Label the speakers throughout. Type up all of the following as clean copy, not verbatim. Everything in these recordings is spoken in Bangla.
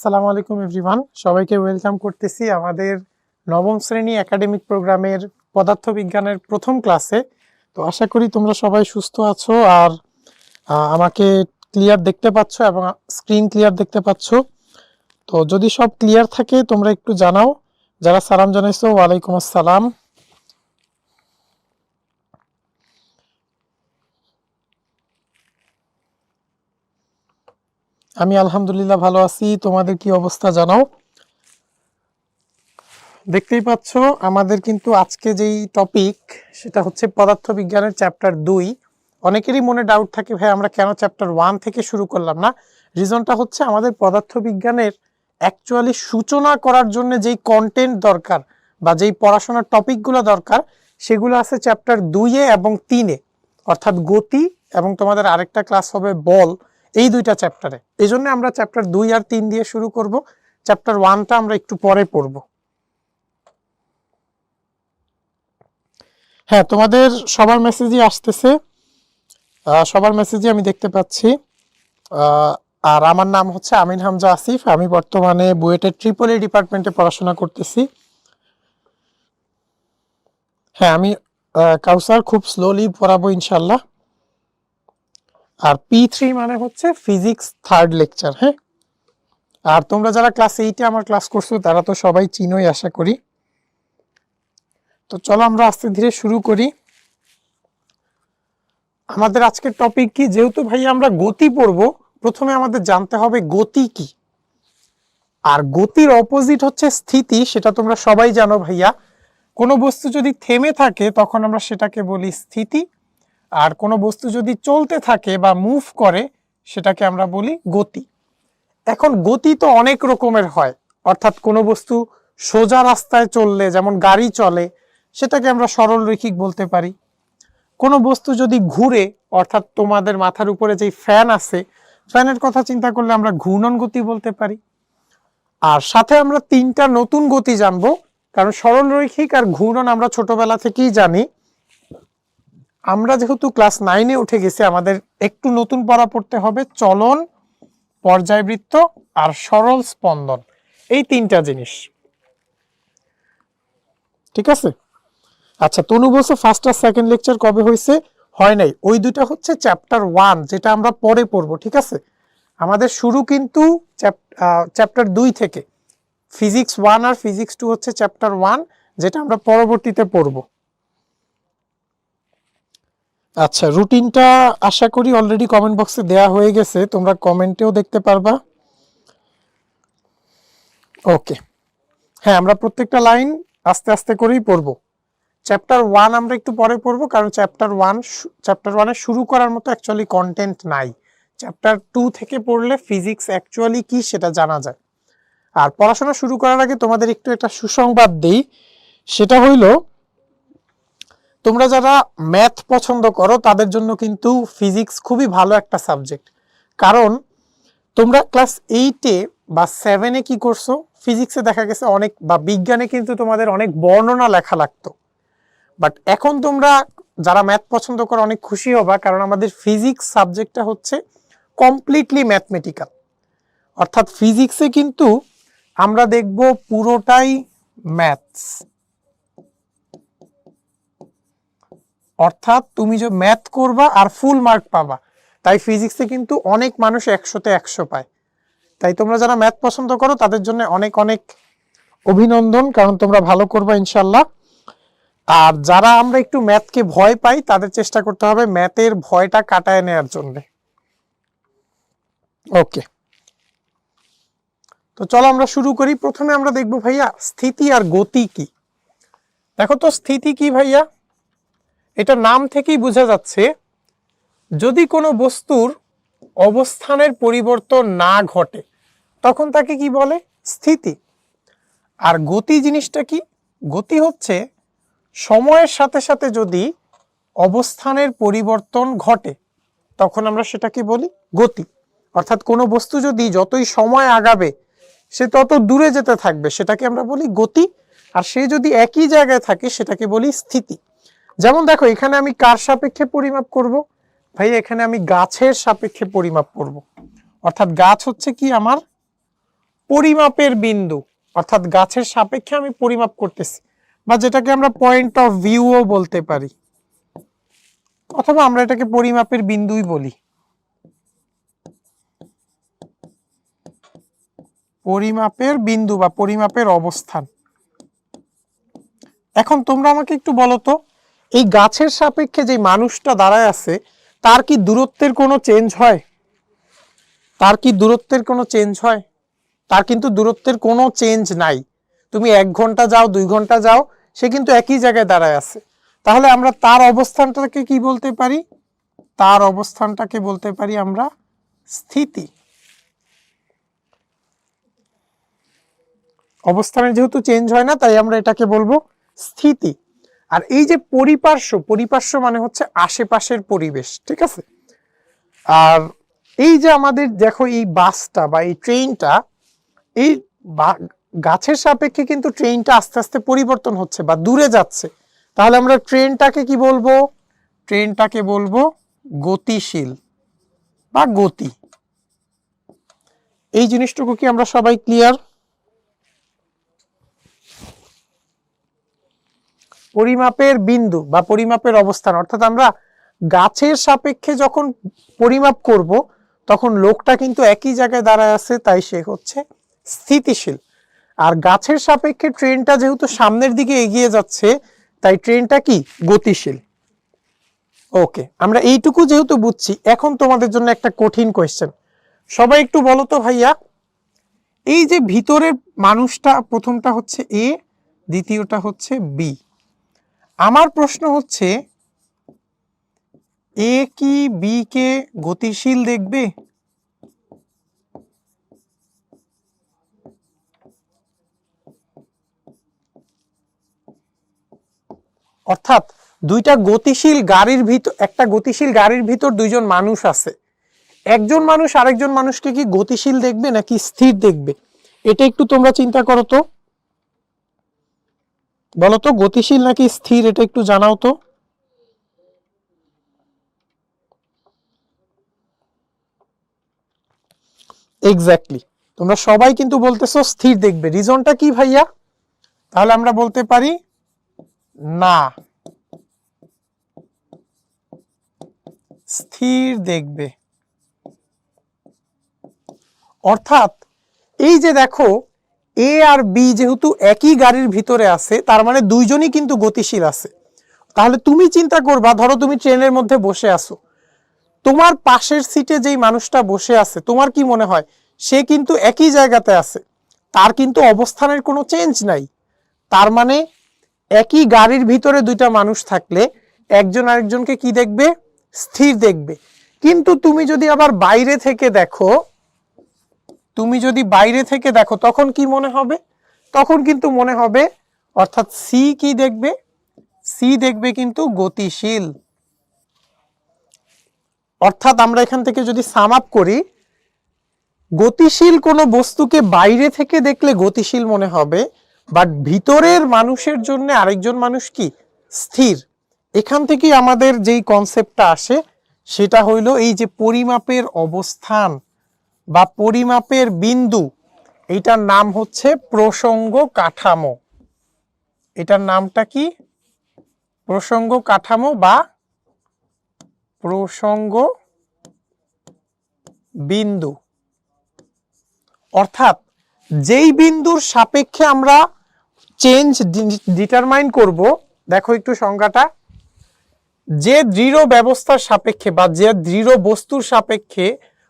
Speaker 1: আসসালামু আলাইকুম এভরিওয়ান, সবাইকে ওয়েলকাম করতেছি আমাদের নবম শ্রেণী একাডেমিক প্রোগ্রামের পদার্থবিজ্ঞানের প্রথম ক্লাসে। তো আশা করি তোমরা সবাই সুস্থ আছো আর আমাকে ক্লিয়ার দেখতে পাচ্ছ এবং স্ক্রিন ক্লিয়ার দেখতে পাচ্ছ। তো যদি সব ক্লিয়ার থাকে তোমরা একটু জানাও। যারা সালাম জানাইছো, ওয়ালাইকুম আসসালাম। আমি আলহামদুলিল্লাহ ভালো আছি, তোমাদের কি অবস্থা জানাও। দেখতেই পাচ্ছ আমাদের কিন্তু আজকে যেই টপিক সেটা হচ্ছে পদার্থবিজ্ঞানের চ্যাপ্টার 2। অনেকেরই মনে ডাউট থাকে, ভাই আমরা কেন চ্যাপ্টার 1 থেকে শুরু করলাম না। রিজনটা হচ্ছে আমাদের পদার্থবিজ্ঞানের অ্যাকচুয়ালি সূচনা করার জন্য যেই কন্টেন্ট দরকার বা যেই পড়াশোনার টপিকগুলো দরকার সেগুলো আছে চ্যাপ্টার 2-এ এবং 3-এ, অর্থাৎ গতি এবং তোমাদের আরেকটা ক্লাস হবে বল, এই দুইটা চ্যাপ্টারে। এই জন্য আমরা চ্যাপ্টার 2 আর 3 দিয়ে শুরু করব, চ্যাপ্টার 1টা আমরা একটু পরে পড়ব। হ্যাঁ, তোমাদের সবার মেসেজই আসতেছে, সবার মেসেজই আমি দেখতে পাচ্ছি। আর আমার নাম হচ্ছে আমিন হামজা আসিফ, আমি বর্তমানে বুয়েটের ট্রিপল-ই ডিপার্টমেন্টে পড়াশোনা করতেছি। হ্যাঁ, আমি কাউসার খুব স্লোলি পড়াবো ইনশাল্লাহ। আর P3 মানে হচ্ছে ফিজিক্স 3rd লেকচার। হ্যাঁ, আর তোমরা যারা ক্লাস 8-এ আমার ক্লাস করছো তারা তো সবাই চিনোই আশা করি। তো চলো আমরা আস্তে ধীরে শুরু করি। আমাদের আজকের টপিক কি, যেহেতু ভাই আমরা গতি পড়বো, প্রথমে আমাদের জানতে হবে গতি কি। আর গতির অপোজিট হচ্ছে স্থিতি, সেটা তোমরা সবাই জানো ভাইয়া। কোনো বস্তু যদি থেমে থাকে তখন আমরা সেটাকে বলি স্থিতি, আর কোনো বস্তু যদি চলতে থাকে বা মুভ করে সেটাকে আমরা বলি গতি। এখন গতি তো অনেক রকমের হয়, অর্থাৎ কোনো বস্তু সোজা রাস্তায় চললে যেমন গাড়ি চলে সেটাকে আমরা সরল রৈখিক বলতে পারি। কোনো বস্তু যদি ঘুরে, অর্থাৎ তোমাদের মাথার উপরে যেই ফ্যান আছে ফ্যানের কথা চিন্তা করলে আমরা ঘূর্ণন গতি বলতে পারি। আর সাথে আমরা 3টা নতুন গতি জানবো, কারণ সরল রৈখিক আর ঘূর্ণন আমরা ছোটবেলা থেকেই জানি। আমরা যেহেতু ক্লাস 9-এ উঠে গেছি, আমাদের একটু নতুন পড়া পড়তে হবে, চলন, পর্যায়বৃত্ত আর সরল স্পন্দন, এই 3টা জিনিস। ঠিক আছে? আচ্ছা, তনু বলছে ফার্স্ট আর সেকেন্ড লেকচার কবে হয়েছে? হয় নাই, ওই দুটা হচ্ছে চ্যাপ্টার 1, যেটা আমরা পরে পড়বো। ঠিক আছে, আমাদের শুরু কিন্তু চ্যাপ্টার 2 থেকে। ফিজিক্স 1 আর ফিজিক্স 2 হচ্ছে চ্যাপ্টার 1, যেটা আমরা পরবর্তীতে পড়ব। আচ্ছা, রুটিনটা আশা করি অলরেডি কমেন্ট বক্সে দেয়া হয়ে গেছে, তোমরা কমেন্টেও দেখতে পারবা। ওকে, হ্যাঁ, আমরা প্রত্যেকটা লাইন আস্তে আস্তে করেই পড়বো। চ্যাপ্টার 1 আমরা একটু পরে পড়বো, কারণ চ্যাপ্টার 1-এ শুরু করার মতো অ্যাকচুয়ালি কন্টেন্ট নাই। চ্যাপ্টার 2 থেকে পড়লে ফিজিক্স অ্যাকচুয়ালি কি সেটা জানা যায়। আর পড়াশোনা শুরু করার আগে তোমাদের একটু একটা সুসংবাদ দেই, সেটা হইল তোমরা যারা ম্যাথ পছন্দ করো তাদের জন্য কিন্তু ফিজিক্স খুবই ভালো একটা সাবজেক্ট। কারণ তোমরা ক্লাস 8-এ বা 7-এ কি করছো, ফিজিক্সে দেখা গেছে অনেক, বা বিজ্ঞানে কিন্তু তোমাদের অনেক বর্ণনা লেখা লাগতো। বাট এখন তোমরা যারা ম্যাথ পছন্দ করো অনেক খুশি হবা, কারণ আমাদের ফিজিক্স সাবজেক্টটা হচ্ছে কমপ্লিটলি ম্যাথমেটিক্যাল। অর্থাৎ ফিজিক্সে কিন্তু আমরা দেখব পুরোটাই ম্যাথস, অর্থাৎ তুমি যে ম্যাথ করবা আর ফুল মার্ক পাবা। তাই ফিজিক্সে কিন্তু অনেক মানুষ 100-তে 100 পায়। তাই তোমরা যারা ম্যাথ পছন্দ করো তাদের জন্য অনেক অনেক অভিনন্দন, কারণ তোমরা ভালো করবা ইনশাল্লাহ। আর যারা আমরা একটু ম্যাথকে ভয় পাই তাদের চেষ্টা করতে হবে ম্যাথের ভয়টা কাটায় নেওয়ার জন্য। ওকে, তো চলো আমরা শুরু করি। প্রথমে আমরা দেখবো ভাইয়া স্থিতি আর গতি কি। দেখো তো স্থিতি কি ভাইয়া, এটা নাম থেকেই বোঝা যাচ্ছে, যদি কোনো বস্তুর অবস্থানের পরিবর্তন না ঘটে তখন তাকে কি বলে? স্থিতি। আর গতি জিনিসটা কি? গতি হচ্ছে সময়ের সাথে সাথে যদি অবস্থানের পরিবর্তন ঘটে তখন আমরা সেটাকে বলি গতি। অর্থাৎ কোনো বস্তু যদি যতই সময় আগাবে সে তত দূরে যেতে থাকবে, সেটাকে আমরা বলি গতি। আর সে যদি একই জায়গায় থাকে সেটাকে বলি স্থিতি। যেমন দেখো, এখানে আমি কার সাপেক্ষে পরিমাপ করব? ভাই এখানে আমি গাছের সাপেক্ষে পরিমাপ করব। অর্থাৎ গাছ হচ্ছে কি আমার পরিমাপের বিন্দু, অর্থাৎ গাছের সাপেক্ষে আমি পরিমাপ করতেছি, বা যেটাকে আমরা পয়েন্ট অফ ভিউও বলতে পারি, অথবা আমরা এটাকে পরিমাপের বিন্দুই বলি। পরিমাপের বিন্দু বা পরিমাপের অবস্থান। এখন তোমরা আমাকে একটু বলো তো, এই গাছের সাপেক্ষে যে মানুষটা দাঁড়ায় আছে তার কি দূরত্বের কোনো চেঞ্জ হয়? তার কি দূরত্বের কোনো চেঞ্জ হয়? তার কিন্তু দূরত্বের কোনো চেঞ্জ নাই। তুমি 1 ঘন্টা যাও, 2 ঘন্টা যাও, সে কিন্তু একই জায়গায় দাঁড়ায় আছে। তাহলে আমরা তার অবস্থানটাকে কি বলতে পারি? তার অবস্থানটাকে বলতে পারি আমরা স্থিতি। অবস্থানের যেহেতু চেঞ্জ হয় না, তাই আমরা এটাকে বলবো স্থিতি। আর এই যে পরিপার্শ্ব, পরিপার্শ্ব মানে হচ্ছে আশেপাশের পরিবেশ, ঠিক আছে? আর এই যে আমাদের দেখো এই বাসটা বা এই ট্রেনটা, এই গাছের সাপেক্ষে কিন্তু ট্রেনটা আস্তে আস্তে পরিবর্তন হচ্ছে বা দূরে যাচ্ছে। তাহলে আমরা ট্রেনটাকে কি বলবো? ট্রেনটাকে বলবো গতিশীল বা গতি। এই জিনিসটুকু কি আমরা সবাই ক্লিয়ার? পরিমাপের বিন্দু বা পরিমাপের অবস্থান, অর্থাৎ আমরা গাছের সাপেক্ষে যখন পরিমাপ করব তখন লোকটা কিন্তু একই জায়গায় দাঁড়ায় আছে, তাই সে হচ্ছে স্থিতিশীল। আর গাছের সাপেক্ষে ট্রেনটা যেহেতু সামনের দিকে এগিয়ে যাচ্ছে, তাই ট্রেনটা কি গতিশীল। ওকে, আমরা এইটুকু যেহেতু বুঝছি, এখন তোমাদের জন্য একটা কঠিন কোয়েশ্চেন। সবাই একটু বলো তো ভাইয়া, এই যে ভিতরের মানুষটা, প্রথমটা হচ্ছে এ, দ্বিতীয়টা হচ্ছে বি। আমার প্রশ্ন হচ্ছে, এ কি বি কে গতিশীল দেখবে? অর্থাৎ দুইটা গতিশীল গাড়ির ভিতর, একটা গতিশীল গাড়ির ভিতর দুইজন মানুষ আছে, একজন মানুষ আরেকজন মানুষকে কি গতিশীল দেখবে নাকি স্থির দেখবে? এটা একটু তোমরা চিন্তা করো তো, বলো তো গতিশীল নাকি স্থির, এটা একটু জানাও তো। এক্স্যাক্টলি, তোমরা সবাই কিন্তু বলতেছো স্থির দেখবে। রিজনটা কি ভাইয়া? তাহলে আমরা বলতে পারি না, স্থির দেখবে। অর্থাৎ এই যে দেখো, এ আর বি যেহেতু একই গাড়ির ভিতরে আছে, তার মানে দুইজনই কিন্তু গতিশীল আছে। তাহলে তুমি চিন্তা করবা, ধরো তুমি ট্রেনের মধ্যে বসে আছো, তোমার পাশের সিটে যেই মানুষটা বসে আছে, তোমার কি মনে হয় সে কিন্তু একই জায়গাতে আছে, তার কিন্তু অবস্থানের কোনো চেঞ্জ নাই। তার মানে একই গাড়ির ভিতরে দুইটা মানুষ থাকলে একজন আরেকজনকে কি দেখবে? স্থির দেখবে। কিন্তু তুমি যদি আবার বাইরে থেকে দেখো, তুমি যদি বাইরে থেকে দেখো, তখন কি মনে হবে? তখন কিন্তু মনে হবে, অর্থাৎ সি কি দেখবে? সি দেখবে কিন্তু গতিশীল। অর্থাৎ আমরা এখান থেকে যদি সাম আপ করি, গতিশীল কোনো বস্তুকে বাইরে থেকে দেখলে গতিশীল মনে হবে, বাট ভিতরের মানুষের জন্য আরেকজন মানুষ কি স্থির। এখান থেকে আমাদের যেই কনসেপ্টটা আসে সেটা হইল এই যে পরিমাপের অবস্থান বা পরিমাপের বিন্দু, এটার নাম হচ্ছে প্রসঙ্গ কাঠামো। এটার নামটা কি? প্রসঙ্গ কাঠামো বা প্রসঙ্গ বিন্দু। অর্থাৎ যেই বিন্দুর সাপেক্ষে আমরা চেঞ্জ ডিটারমাইন করব, দেখো একটু সংজ্ঞাটা, যে দৃঢ় ব্যবস্থার সাপেক্ষে বা যে দৃঢ় বস্তুর সাপেক্ষে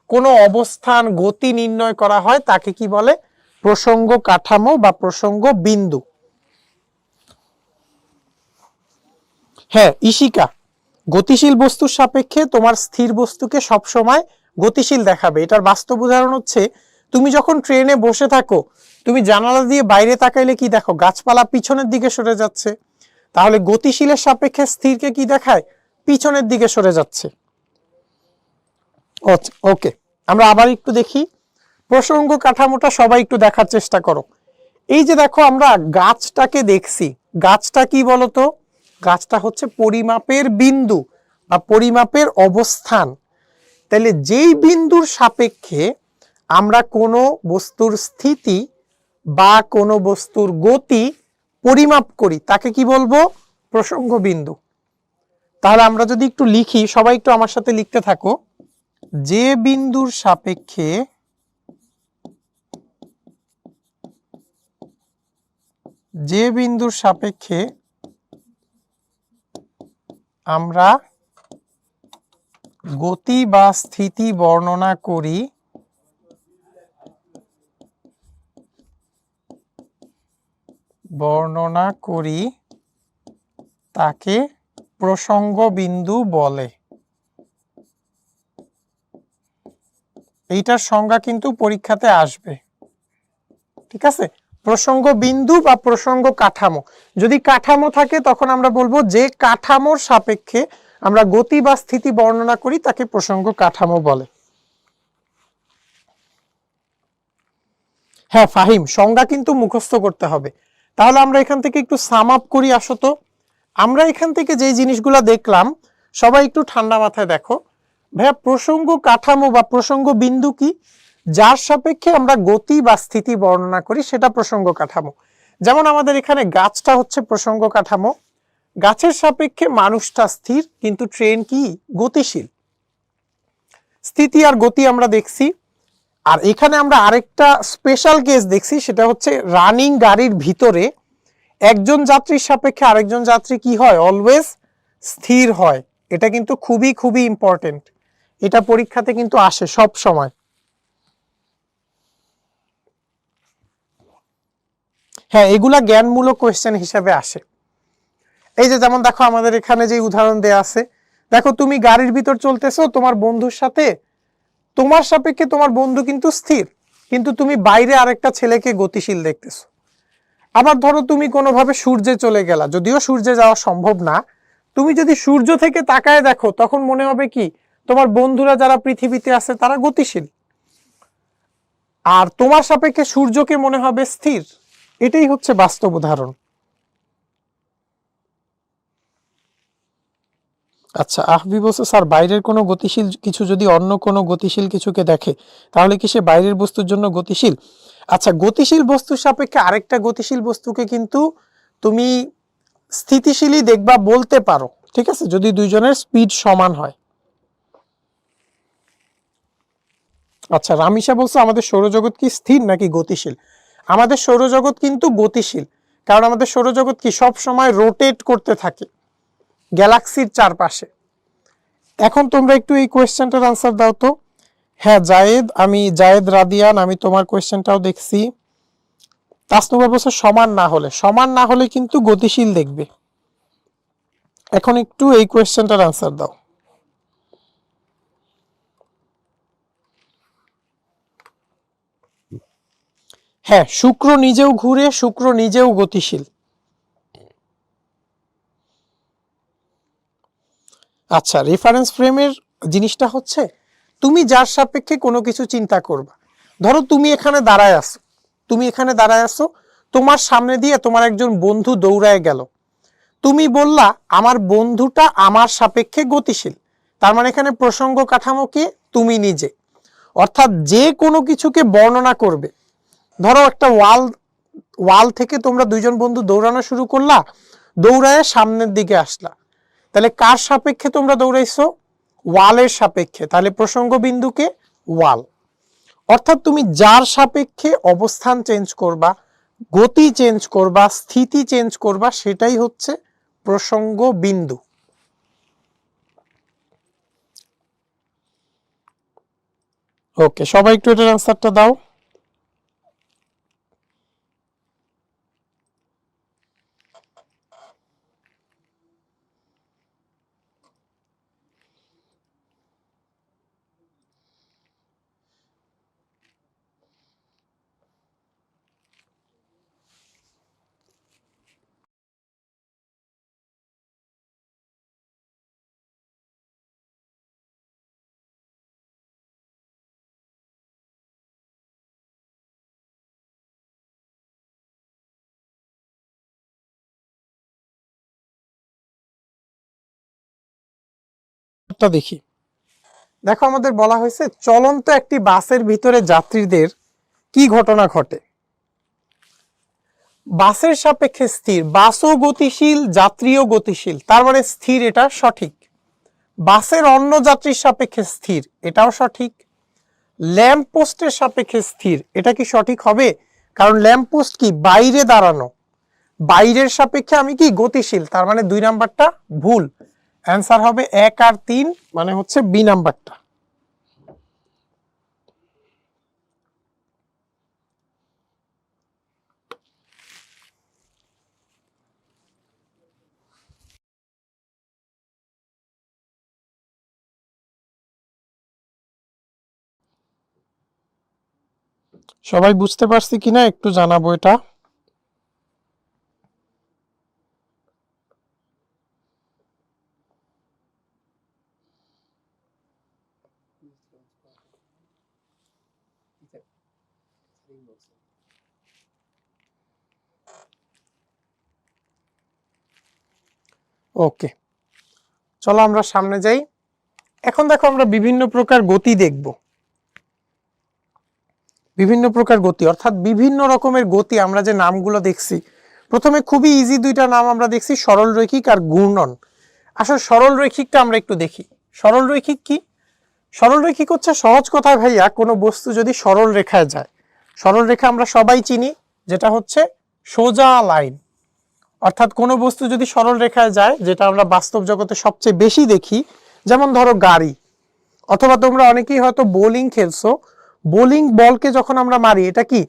Speaker 1: কোনো অবস্থান গতি নির্ণয় করা হয় তাকে কি বলে? প্রসঙ্গ কাঠামো বা প্রসঙ্গ বিন্দু। হ্যাঁ ইশিকা, গতিশীল বস্তুর সাপেক্ষে তোমার স্থির বস্তুকে সবসময় গতিশীল দেখাবে। এটার বাস্তব উদাহরণ হচ্ছে, তুমি যখন ট্রেনে বসে থাকো, তুমি জানালা দিয়ে বাইরে তাকাইলে কি দেখো? গাছপালা পিছনের দিকে সরে যাচ্ছে। তাহলে গতিশীলের সাপেক্ষে স্থিরকে কি দেখায়? পিছনের দিকে সরে যাচ্ছে। ওকে, আমরা আবার একটু দেখি প্রসঙ্গ কাঠামোটা, সবাই একটু দেখার চেষ্টা করো। এই যে দেখো, আমরা গাছটাকে দেখছি, গাছটা কি বলতো? গাছটা হচ্ছে পরিমাপের বিন্দু বা পরিমাপের অবস্থান। তাহলে যেই বিন্দুর সাপেক্ষে আমরা কোনো বস্তুর স্থিতি বা কোনো বস্তুর গতি পরিমাপ করি তাকে কি বলবো? প্রসঙ্গ বিন্দু। তাহলে আমরা যদি একটু লিখি, সবাই একটু আমার সাথে লিখতে থাকো। যে বিন্দুর সাপেক্ষে আমরা গতি বা স্থিতি বর্ণনা করি তাকে প্রসঙ্গ বিন্দু বলে। এইটার সংজ্ঞা কিন্তু পরীক্ষাতে আসবে, ঠিক আছে? প্রসঙ্গ বিন্দু বা প্রসঙ্গ কাঠামো, যদি কাঠামো থাকে তখন আমরা বলবো যে কাঠামোর সাপেক্ষে আমরা গতি বা স্থিতি বর্ণনা করি তাকে প্রসঙ্গ কাঠামো বলে। হ্যাঁ ফাহিম, সংজ্ঞা কিন্তু মুখস্থ করতে হবে। তাহলে আমরা এখান থেকে একটু সাম আপ করি। আসো তো, আমরা এখান থেকে যে জিনিসগুলো দেখলাম সবাই একটু ঠান্ডা মাথায় দেখো। ভাইয়া, প্রসঙ্গ কাঠামো বা প্রসঙ্গ বিন্দু কি? যার সাপেক্ষে আমরা গতি বা স্থিতি বর্ণনা করি সেটা প্রসঙ্গ কাঠামো। যেমন আমাদের এখানে গাছটা হচ্ছে প্রসঙ্গ কাঠামো, গাছের সাপেক্ষে মানুষটা স্থির কিন্তু ট্রেন কি গতিশীল। স্থিতি আর গতি আমরা দেখছি। আর এখানে আমরা আরেকটা স্পেশাল কেস দেখছি, সেটা হচ্ছে রানিং গাড়ির ভিতরে একজন যাত্রীর সাপেক্ষে আরেকজন যাত্রী কি হয়? অলওয়েজ স্থির হয়। এটা কিন্তু খুবই খুবই ইম্পর্টেন্ট, এটা পরীক্ষাতে কিন্তু আসে সব সময়। হ্যাঁ, এগুলা জ্ঞানমূলক কোয়েশ্চেন হিসেবে আসে। এই যে যেমন দেখো আমাদের এখানে যে উদাহরণ দেয়া আছে, দেখো তুমি গাড়ির ভিতর চলতেছো তোমার বন্ধুর সাথে, তোমার সাপেক্ষে তোমার বন্ধু কিন্তু স্থির, কিন্তু তুমি বাইরে আরেকটা ছেলেকে গতিশীল দেখতেছো। আবার ধরো তুমি কোনোভাবে সূর্যে চলে গেলা, যদিও সূর্যে যাওয়া সম্ভব না, তুমি যদি সূর্য থেকে তাকায় দেখো তখন মনে হবে কি তোমার বন্ধুরা যারা পৃথিবীতে আছে তারা গতিশীল, আর তোমার সাপেক্ষে সূর্যকে মনে হবে স্থির। এটাই হচ্ছে বাস্তব উদাহরণ। আচ্ছা, আহবি বলছে স্যার বাইরের কোনো গতিশীল কিছু যদি অন্য কোনো গতিশীল কিছুকে দেখে তাহলে কি সে বাইরের বস্তুর জন্য গতিশীল? আচ্ছা, গতিশীল বস্তুর সাপেক্ষে আরেকটা গতিশীল বস্তুকে কিন্তু তুমি স্থিতিশীলই দেখবা বলতে পারো, ঠিক আছে, যদি দুইজনের স্পিড সমান হয়। আচ্ছা, রামিসা বলছে আমাদের সৌরজগৎ কি স্থির নাকি গতিশীল? আমাদের সৌরজগৎ কিন্তু গতিশীল, কারণ আমাদের সৌরজগৎ কি সব সময় রোটেট করতে থাকে গ্যালাক্সির চারপাশে। এখন তোমরা একটু এই কোয়েশ্চেনটার আনসার দাও তো। হ্যাঁ জায়েদ, আমি জায়েদ রাদিয়ান, আমি তোমার কোয়েশ্চেনটাও দেখছি। তাসনুবা বলছে সমান না হলে কিন্তু গতিশীল দেখবে। এখন একটু এই কোয়েশ্চেনটার আনসার দাও। হ্যাঁ, শুক্র নিজেও ঘুরে, শুক্র নিজেও গতিশীল। আচ্ছা, রেফারেন্স ফ্রেমের জিনিসটা হচ্ছে তুমি যার সাপেক্ষে কোনো কিছু চিন্তা করবা। ধরো তুমি এখানে দাঁড়ায় আসো, তোমার সামনে দিয়ে তোমার একজন বন্ধু দৌড়ায় গেল, তুমি বললা আমার বন্ধুটা আমার সাপেক্ষে গতিশীল, তার মানে এখানে প্রসঙ্গ কাঠামোকে তুমি নিজে, অর্থাৎ যে কোনো কিছুকে বর্ণনা করবে। ধরো একটা ওয়াল থেকে তোমরা দুইজন বন্ধু দৌড়ানো শুরু করলা, দৌড়ায় সামনের দিকে আসলা, তাহলে কার সাপেক্ষে তোমরা দৌড়াইছো? ওয়ালের সাপেক্ষে, তাহলে প্রসঙ্গ বিন্দুকে ওয়াল। অর্থাৎ তুমি যার সাপেক্ষে অবস্থান চেঞ্জ করবা, গতি চেঞ্জ করবা, স্থিতি চেঞ্জ করবা, সেটাই হচ্ছে প্রসঙ্গ বিন্দু। ওকে, সবাই একটু এটার আনসারটা দাও। দেখি দেখো আমাদের বলা হয়েছে চলন্ত একটি বাসের ভিতরে যাত্রীদের কি ঘটনা ঘটে। বাসের সাপেক্ষে স্থির, বাসও গতিশীল যাত্রীও গতিশীল, তার মানে স্থির, এটা সঠিক। বাসের অন্য যাত্রীর সাপেক্ষে স্থির, এটাও সঠিক। ল্যাম্প পোস্টের সাপেক্ষে স্থির, এটা কি সঠিক হবে? কারণ ল্যাম্প পোস্ট কি বাইরে দাঁড়ানো, বাইরের সাপেক্ষে আমি কি গতিশীল, তার মানে 2 নাম্বারটা ভুল। অ্যান্সার হবে 1 আর 3, মানে হচ্ছে বি নাম্বারটা। সবাই বুঝতে পারছি কিনা একটু জানাবো এটা। ওকে, চলো আমরা সামনে যাই। এখন দেখো আমরা বিভিন্ন প্রকার গতি দেখব। বিভিন্ন প্রকার গতি অর্থাৎ বিভিন্ন রকমের গতি আমরা যে নামগুলো দেখছি, প্রথমে খুবই ইজি 2টা নাম আমরা দেখছি, সরল রৈখিক আর ঘূর্ণন। আসলে সরল রৈখিকটা আমরা একটু দেখি। সরল রৈখিক কি? সরল রৈখিক হচ্ছে সহজ কথায় ভাইয়া কোনো বস্তু যদি সরল রেখায় যায়, সরল রেখা আমরা সবাই চিনি, যেটা হচ্ছে সোজা লাইন। অর্থাৎ কোনো বস্তু যদি সরল রেখায় যায়, যেটা আমরা বাস্তব জগতে সবচেয়ে বেশি দেখি, যেমন ধরো গাড়ি, অথবা তোমরা অনেকেই হয়তো বোলিং খেলছো, বোলিং বলকে যখন আমরা মারি, এটা কি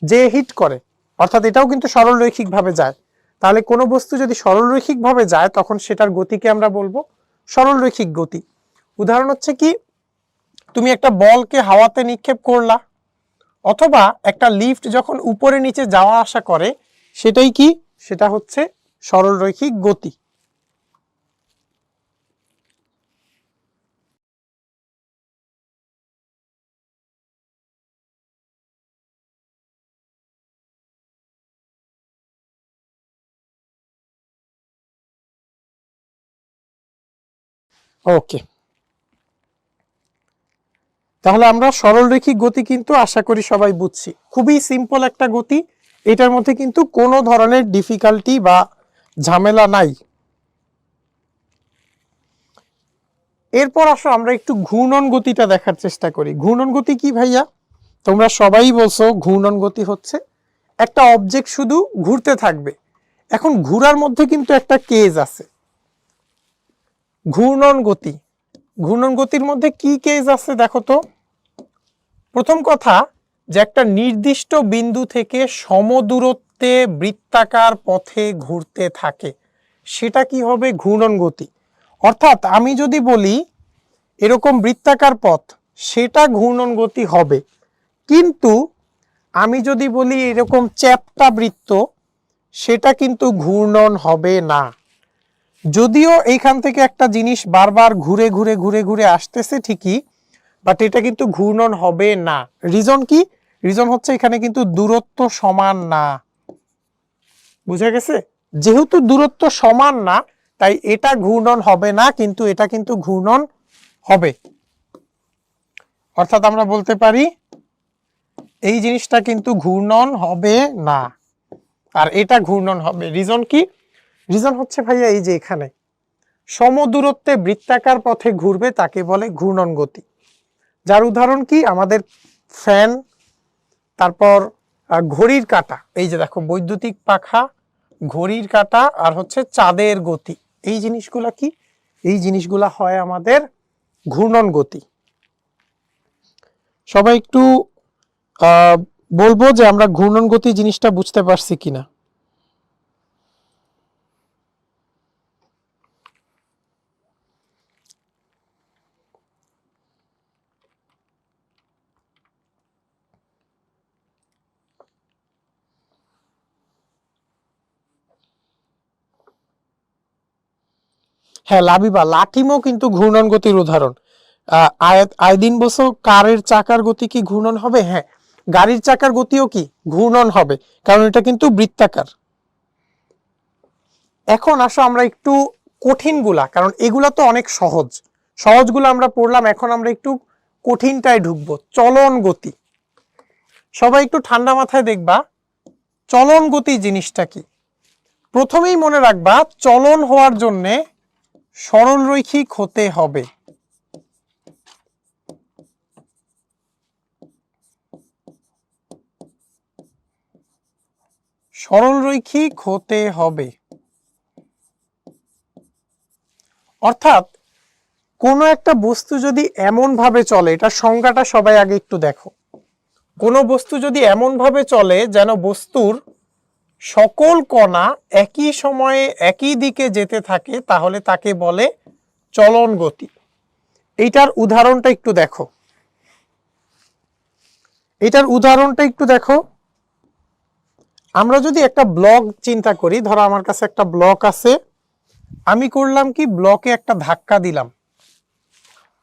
Speaker 1: যে হিট করে, অর্থাৎ এটাও কিন্তু সরল রৈখিক ভাবে যায়। তাহলে কোনো বস্তু যদি সরল রৈখিক ভাবে যায়, তখন সেটার গতিকে আমরা বলবো সরল রৈখিক গতি। উদাহরণ হচ্ছে কি, তুমি একটা বলকে হাওয়াতে নিক্ষেপ করলা, অথবা একটা লিফট যখন উপরে নিচে যাওয়া আসা করে, সেটাই কি, সেটা হচ্ছে সরল রৈখিক গতি। ওকে, তাহলে আমরা সরলরৈখিক গতি কিন্তু আশা করি সবাই বুঝছি, খুবই সিম্পল একটা গতি, এটার মধ্যে কিন্তু কোনো ধরনের ডিফিকাল্টি বা ঝামেলা নাই। এরপর আসো আমরা একটু ঘূর্ণন গতিটা দেখার চেষ্টা করি। ঘূর্ণন গতি কি ভাইয়া? তোমরা সবাই বলছো ঘূর্ণন গতি হচ্ছে একটা অবজেক্ট শুধু ঘুরতে থাকবে। এখন ঘোরার মধ্যে কিন্তু একটা কেজ আছে, ঘূর্ণন গতি। ঘূর্ণন গতির মধ্যে কি কেজ আছে দেখো তো। প্রথম কথা, যে একটা নির্দিষ্ট বিন্দু থেকে সমদূরত্বে বৃত্তাকার পথে ঘুরতে থাকে, সেটা কি হবে? ঘূর্ণন গতি। অর্থাৎ আমি যদি বলি এরকম বৃত্তাকার পথ, সেটা ঘূর্ণন গতি হবে। কিন্তু আমি যদি বলি এরকম চ্যাপ্টা বৃত্ত, সেটা কিন্তু ঘূর্ণন হবে না। যদিও এইখান থেকে একটা জিনিস বারবার ঘুরে ঘুরে ঘুরে ঘুরে আসতেছে ঠিকই, বাট এটা কিন্তু ঘূর্ণন হবে না। রিজন কি? রিজন হচ্ছে এখানে কিন্তু দূরত্ব সমান না। বুঝা গেছে? যেহেতু দূরত্ব সমান না, তাই এটা ঘূর্ণন হবে না, কিন্তু এটা কিন্তু ঘূর্ণন হবে। অর্থাৎ আমরা বলতে পারি এই জিনিসটা কিন্তু ঘূর্ণন হবে না, আর এটা ঘূর্ণন হবে। রিজন কি? রিজন হচ্ছে ভাইয়া এই যে এখানে সমদূরত্বে বৃত্তাকার পথে ঘুরবে, তাকে বলে ঘূর্ণন গতি। যার উদাহরণ কি? আমাদের ফ্যান, তারপর ঘড়ির কাঁটা, এই যে দেখো বৈদ্যুতিক পাখা, ঘড়ির কাঁটা, আর হচ্ছে চাঁদের গতি। এই জিনিসগুলা কি? এই জিনিসগুলা হয় আমাদের ঘূর্ণন গতি। সবাই একটু বলবো যে আমরা ঘূর্ণন গতি জিনিসটা বুঝতে পারছি কিনা। হ্যাঁ লাবিবা, লাঠিমও কিন্তু ঘূর্ণন গতির উদাহরণ। আয়দিন বলছো কারের চাকার গতি কি ঘূর্ণন হবে? হ্যাঁ, গাড়ির চাকার গতিও কি ঘূর্ণন হবে, কারণ এটা কিন্তু বৃত্তাকার। এখন আসো আমরা একটু কঠিন গুলা, কারণ এগুলা তো অনেক সহজ, সহজগুলো আমরা পড়লাম, এখন আমরা একটু কঠিনটায় ঢুকবো। চলন গতি। সবাই একটু ঠান্ডা মাথায় দেখবা চলন গতি জিনিসটা কি। প্রথমেই মনে রাখবা চলন হওয়ার জন্যে সরলরৈখিক হতে হবে। সরলরৈখিক হতে হবে অর্থাৎ কোনো একটা বস্তু যদি এমন ভাবে চলে, এটা সংজ্ঞাটা সবাই আগে একটু দেখো। কোনো বস্তু যদি এমন ভাবে চলে যেন বস্তুর সকল কণা একই সময়ে একই দিকে যেতে থাকে, তাহলে তাকে বলে চলন গতি। এইটার উদাহরণটা একটু দেখো, আমরা যদি একটা ব্লক চিন্তা করি, ধরো আমার কাছে একটা ব্লক আছে, আমি করলাম কি ব্লকে একটা ধাক্কা দিলাম,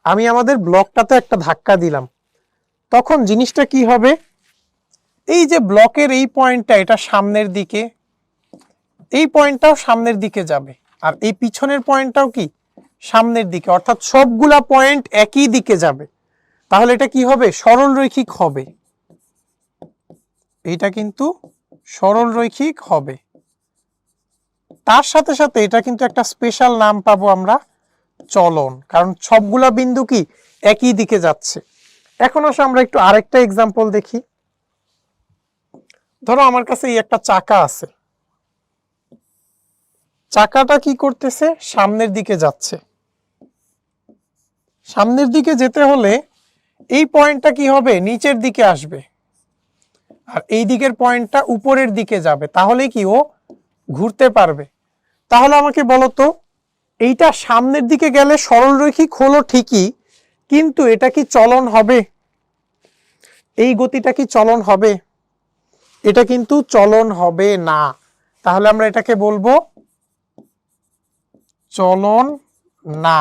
Speaker 1: আমি আমাদের ব্লকটাতে একটা ধাক্কা দিলাম, তখন জিনিসটা কি হবে, এই যে ব্লকের এই পয়েন্টটা এটা সামনের দিকে, এই পয়েন্টটাও সামনের দিকে যাবে, আর এই পিছনের পয়েন্টটাও কি সামনের দিকে, অর্থাৎ সবগুলা পয়েন্ট একই দিকে যাবে। তাহলে এটা কি হবে, সরলরৈখিক হবে। এটা কিন্তু সরলরৈখিক হবে। তার সাথে সাথে এটা কিন্তু একটা স্পেশাল নাম পাবো আমরা, চলন, কারণ সবগুলা বিন্দু কি একই দিকে যাচ্ছে। এখন আসলে আমরা একটু আরেকটা এক্সাম্পল দেখি। ধরো আমার কাছে এই একটা চাকা আছে, চাকাটা কি করতেছে, সামনের দিকে যাচ্ছে। সামনের দিকে যেতে হলে এই পয়েন্টটা কি হবে, নিচের দিকে আসবে, আর এই দিকের পয়েন্টটা উপরের দিকে যাবে, তাহলে কি ও ঘুরতে পারবে। তাহলে আমাকে বলো তো, এইটা সামনের দিকে গেলে সরলরৈখিক হলো ঠিকই, কিন্তু এটা কি চলন হবে, এই গতিটা কি চলন হবে, এটা কিন্তু চলন হবে না। তাহলে আমরা এটাকে বলবো চলন না।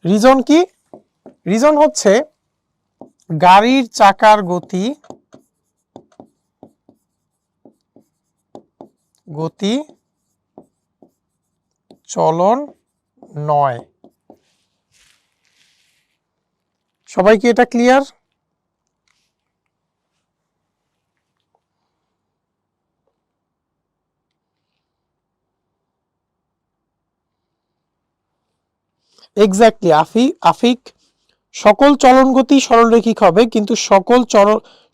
Speaker 1: রিজন কি, রিজন হচ্ছে গাড়ির চাকার গতি চলন নয়। সবাই কি এটা ক্লিয়ার? এক্স্যাক্টলি আফিক, সকল চলন গতি সরলরৈখিক হবে, কিন্তু সকল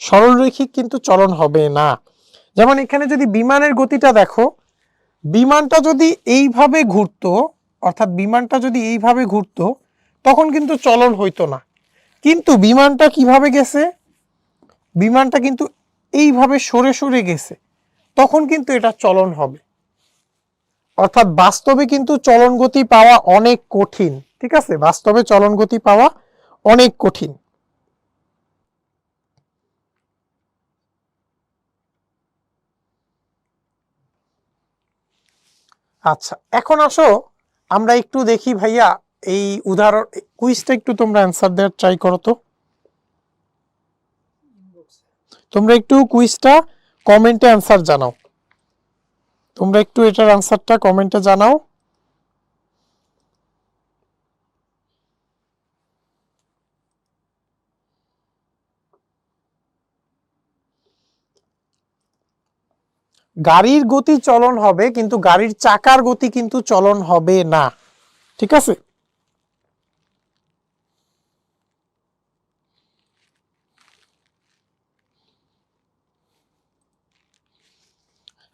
Speaker 1: সরলরৈখিক কিন্তু চলন হবে না। যেমন এখানে যদি বিমানের গতিটা দেখো, বিমানটা যদি এইভাবে ঘুরতো, অর্থাৎ বিমানটা যদি এইভাবে ঘুরতো, তখন কিন্তু চলন হইতো না। কিন্তু বিমানটা কিভাবে গেছে, বিমানটা কিন্তু এইভাবে সরে সরে গেছে, তখন কিন্তু এটা চলন হবে। অর্থাৎ বাস্তবে কিন্তু চলন গতি পাওয়া অনেক কঠিন। ঠিক আছে, বাস্তবে চলন গতি পাওয়া অনেক কঠিন। আচ্ছা, এখন আসো আমরা একটু দেখি ভাইয়া এই উদাহরণ কুইজটা একটু তোমরা অ্যান্সার দেওয়ার ট্রাই করো তো। তোমরা একটু কুইজটা কমেন্টে অ্যান্সার জানাও, তোমরা একটু এটার অ্যান্সারটা কমেন্টে জানাও। গাড়ির গতি চলন হবে, কিন্তু গাড়ির চাকার গতি কিন্তু চলন হবে না। ঠিক আছে,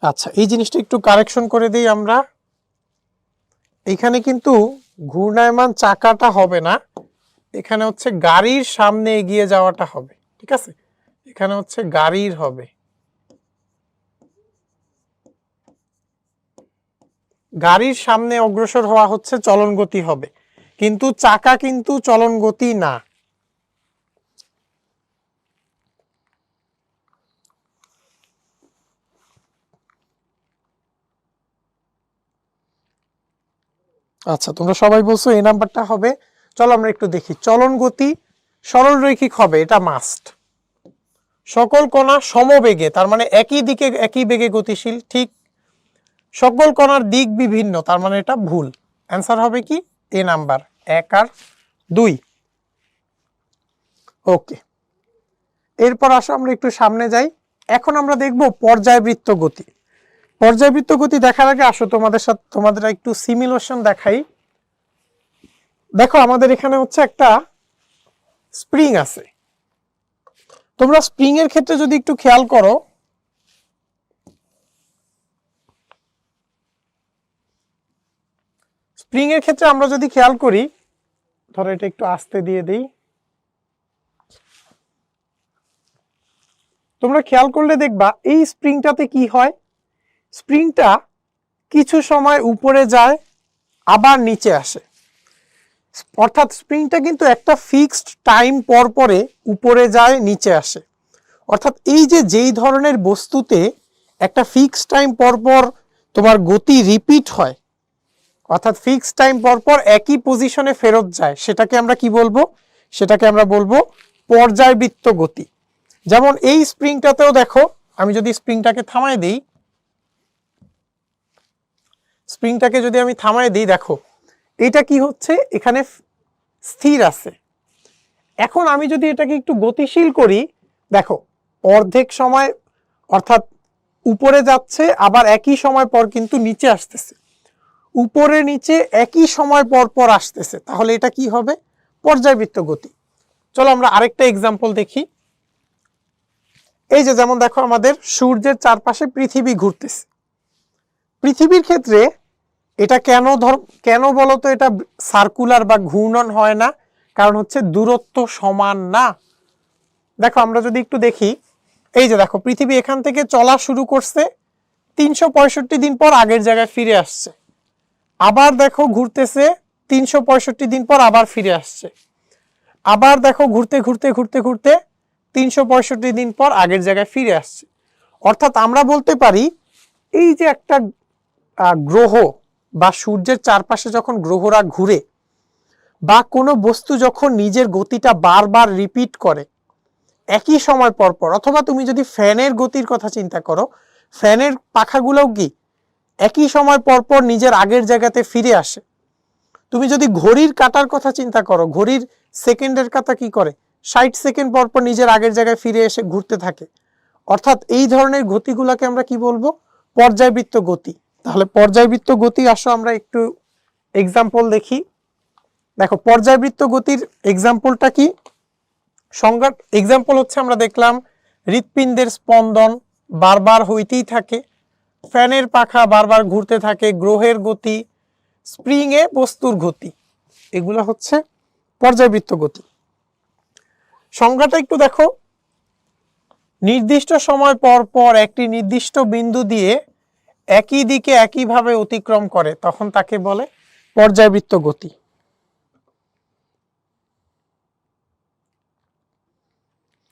Speaker 1: আচ্ছা এই জিনিসটা একটু কারেকশন করে দিই আমরা। এখানে কিন্তু ঘূর্ণায়মান চাকাটা হবে না, এখানে হচ্ছে গাড়ির সামনে এগিয়ে যাওয়াটা হবে। ঠিক আছে, এখানে হচ্ছে গাড়ির হবে, গাড়ির সামনে অগ্রসর হওয়া হচ্ছে চলন গতি হবে, কিন্তু চাকা কিন্তু চলন গতি না। আচ্ছা তোমরা সবাই বলছো এই নাম্বারটা হবে। চলো আমরা একটু দেখি, চলন গতি সরলরৈখিক হবে, এটা মাস্ট। সকল কণা সমবেগে, তার মানে একই দিকে একই বেগে গতিশীল, ঠিক। সকল কণার দিক বিভিন্ন, তার মানে এটা ভুল। অ্যান্সার হবে কি এ নাম্বার, 1 আর 2। ওকে, এরপর আসো আমরা একটু সামনে যাই। এখন আমরা দেখব পর্যায়বৃত্ত গতি। পর্যায়বৃত্ত গতি দেখার আগে আসো তোমাদের একটু সিমুলেশন দেখাই। দেখো আমাদের এখানে হচ্ছে একটা স্প্রিং আছে। তোমরা স্প্রিং এর ক্ষেত্রে যদি একটু খেয়াল করো, স্প্রিং এর ক্ষেত্রে আমরা যদি খেয়াল করি, ধরো এটা একটু আস্তে দিয়ে দিই, তোমরা খেয়াল করলে দেখবা এই স্প্রিংটাতে কি হয়, স্প্রিংটা কিছু সময় উপরে যায় আবার নিচে আসে। অর্থাৎ স্প্রিংটা কিন্তু একটা ফিক্সড টাইম পর পরে উপরে যায় নিচে আসে। অর্থাৎ এই যে যেই ধরনের বস্তুতে একটা ফিক্সড টাইম পর পর তোমার গতি রিপিট হয়, অর্থাৎ ফিক্সড টাইম পর পর একই পজিশনে ফেরত যায়, সেটাকে আমরা কি বলবো, সেটাকে আমরা বলবো পর্যায়বৃত্ত গতি। যেমন এই স্প্রিংটাতেও দেখো, আমি যদি স্প্রিংটাকে থামায় দিই, স্প্রিংটাকে যদি আমি থামায় দিই, দেখো এটা কি হচ্ছে, এখানে স্থির আছে। এখন আমি যদি এটাকে একটু গতিশীল করি, দেখো অর্ধেক সময় অর্থাৎ উপরে যাচ্ছে, আবার একই সময় পর কিন্তু নিচে আসতেছে, উপরে নিচে একই সময় পর পর আসতেছে, তাহলে এটা কি হবে, পর্যায়বৃত্ত গতি। চলো আমরা আরেকটা এক্সাম্পল দেখি। এই যে যেমন দেখো আমাদের সূর্যের চারপাশে পৃথিবী ঘুরতেছে। পৃথিবীর ক্ষেত্রে এটা কেন বলতো এটা সার্কুলার বা ঘূর্ণন হয় না, কারণ হচ্ছে দূরত্ব সমান না। দেখো আমরা যদি একটু দেখি, এই যে দেখো পৃথিবী এখান থেকে চলা শুরু করছে, 365 দিন পর আগের জায়গায় ফিরে আসছে, আবার দেখো ঘুরতেছে, 365 দিন পর আবার ফিরে আসছে, আবার দেখো ঘুরতে ঘুরতে ঘুরতে ঘুরতে 365 দিন পর আগের জায়গায় ফিরে আসছে। অর্থাৎ আমরা বলতে পারি এই যে একটা গ্রহ বা সূর্যের চারপাশে যখন গ্রহরা ঘুরে, বা কোনো বস্তু যখন নিজের গতিটা বারবার রিপিট করে একই সময় পর পর, অথবা তুমি যদি ফ্যানের গতির কথা চিন্তা করো, ফ্যানের পাখাগুলোও কি একই সময় পর পর নিজের আগের জায়গাতে ফিরে আসে। তুমি যদি ঘড়ির কাঁটার কথা চিন্তা করো, ঘড়ির সেকেন্ডের কাঁটা কি করে, 60 সেকেন্ড পর পর নিজের আগের জায়গায় ফিরে এসে ঘুরতে থাকে। অর্থাৎ এই ধরনের গতিগুলোকে আমরা কি বলবো, পর্যায়বৃত্ত গতি। তাহলে পর্যায়বৃত্ত গতি আসো আমরা একটু এক্সাম্পল দেখি। দেখো পর্যায়বৃত্ত গতির এক্সাম্পলটা কি, সংজ্ঞা এক্সাম্পল হচ্ছে আমরা দেখলাম হৃৎপিণ্ডের স্পন্দন বারবার হইতেই থাকে, ফ্যানের পাখা বারবার ঘুরতে থাকে, গ্রহের গতি, স্প্রিং এ বস্তুর গতি, এগুলো হচ্ছে পর্যায়বৃত্ত গতি। সংজ্ঞাটা একটু দেখো, নির্দিষ্ট সময় পর পর একটি নির্দিষ্ট বিন্দু দিয়ে একই দিকে একইভাবে অতিক্রম করে, তখন তাকে বলে পর্যায়বৃত্ত গতি।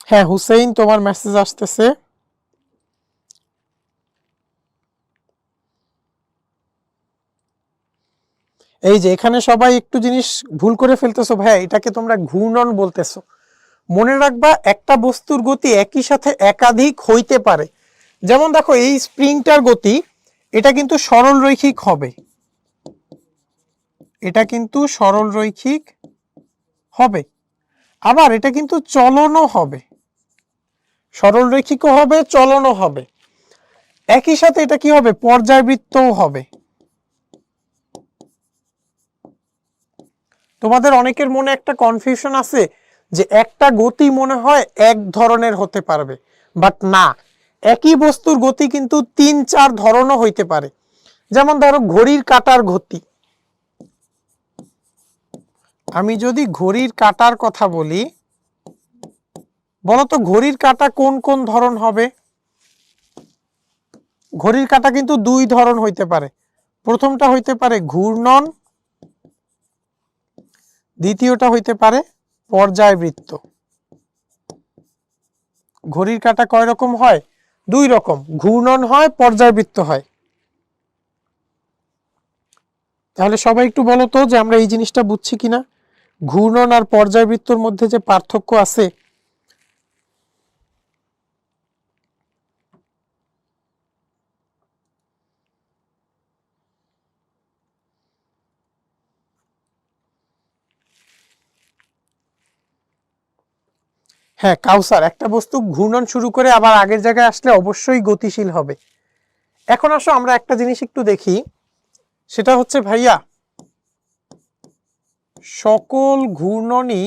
Speaker 1: হ্যাঁ হুসেইন, তোমার মেসেজ আসতেছে। এই যে এখানে সবাই একটু জিনিস ভুল করে ফেলতেছো, ভাই এটাকে তোমরা ঘূর্ণন বলতেছো। মনে রাখবা একটা বস্তুর গতি একই সাথে একাধিক হইতে পারে। যেমন দেখো এই স্প্রিংটার গতি, এটা কিন্তু সরল রৈখিক হবে, এটা কিন্তু সরল রৈখিক হবে, আবার এটা কিন্তু চলনও হবে, সরল রৈখিকও হবে, চলনও হবে, একই সাথে এটা কি হবে, পর্যায়বৃত্তও হবে। তোমাদের অনেকের মনে একটা কনফিউশন আছে যে একটা গতি মনে হয় এক ধরনের হতে পারবে, বাট না, একই বস্তুর গতি কিন্তু 3-4 ধরনও হইতে পারে। যেমন ধরো ঘড়ির কাঁটার গতি, আমি যদি ঘড়ির কাঁটার কথা বলি, বলতো ঘড়ির কাঁটা কোন কোন ধরন হবে। ঘড়ির কাঁটা কিন্তু 2 ধরন হইতে পারে, প্রথমটা হইতে পারে ঘূর্ণন, দ্বিতীয়টা হইতে পারে পর্যায়বৃত্ত। ঘড়ির কাঁটা কয় রকম হয়, 2 রকম, ঘূর্ণন হয়, পর্যায়বৃত্ত হয়। তাহলে সবাই একটু বলো তো যে আমরা এই জিনিসটা বুঝছি কিনা, ঘূর্ণন আর পর্যায়বৃত্তর মধ্যে যে পার্থক্য আছে। হ্যাঁ কাউসার, একটা বস্তু ঘূর্ণন শুরু করে আবার আগের জায়গায় আসলে অবশ্যই গতিশীল হবে। এখন আসো আমরা একটা জিনিস একটু দেখি, সেটা হচ্ছে ভাইয়া সকল ঘূর্ণনই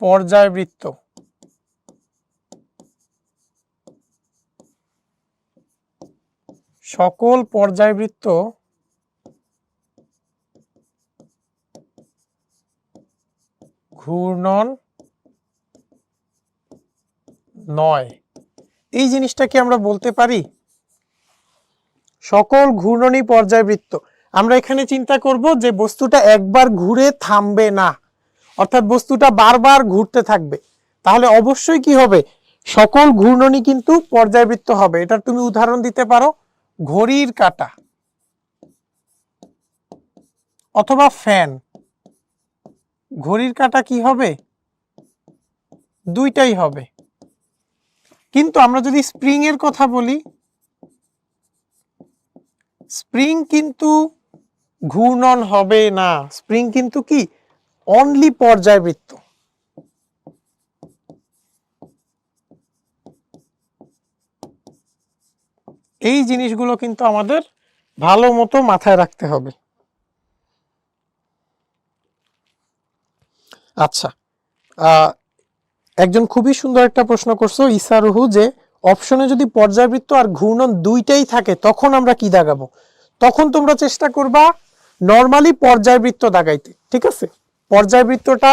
Speaker 1: পর্যায়বৃত্ত। সকল পর্যায়বৃত্ত ঘূর্ণন নয়, এই জিনিসটা কি আমরা বলতে পারি? সকল ঘূর্ণনই পর্যায়বৃত্ত। আমরা এখানে চিন্তা করব যে বস্তুটা একবার ঘুরে থামবে না, অর্থাৎ বস্তুটা বারবার ঘুরতে থাকবে, তাহলে অবশ্যই কি হবে, সকল ঘূর্ণনই কিন্তু পর্যায়বৃত্ত হবে। এটার তুমি উদাহরণ দিতে পারো ঘড়ির কাঁটা অথবা ফ্যান। ঘড়ির কাঁটা কি হবে, দুইটাই হবে। কিন্তু আমরা যদি স্প্রিং এর কথা বলি, স্প্রিং কিন্তু ঘূর্ণন হবে না, স্প্রিং কিন্তু কি অনলি পর্যায়বৃত্ত। এই জিনিসগুলো কিন্তু আমাদের ভালো মতো মাথায় রাখতে হবে। আচ্ছা, একজন খুবই সুন্দর একটা প্রশ্ন করছো ইসারুহু, যে অপশনে যদি পর্যায়বৃত্ত আর ঘূর্ণন দুইটাই থাকে তখন আমরা কি দাগাবো? তখন তোমরা চেষ্টা করবা নরমালি পর্যায়বৃত্ত দাগাইতে, ঠিক আছে? পর্যায়বৃত্তটা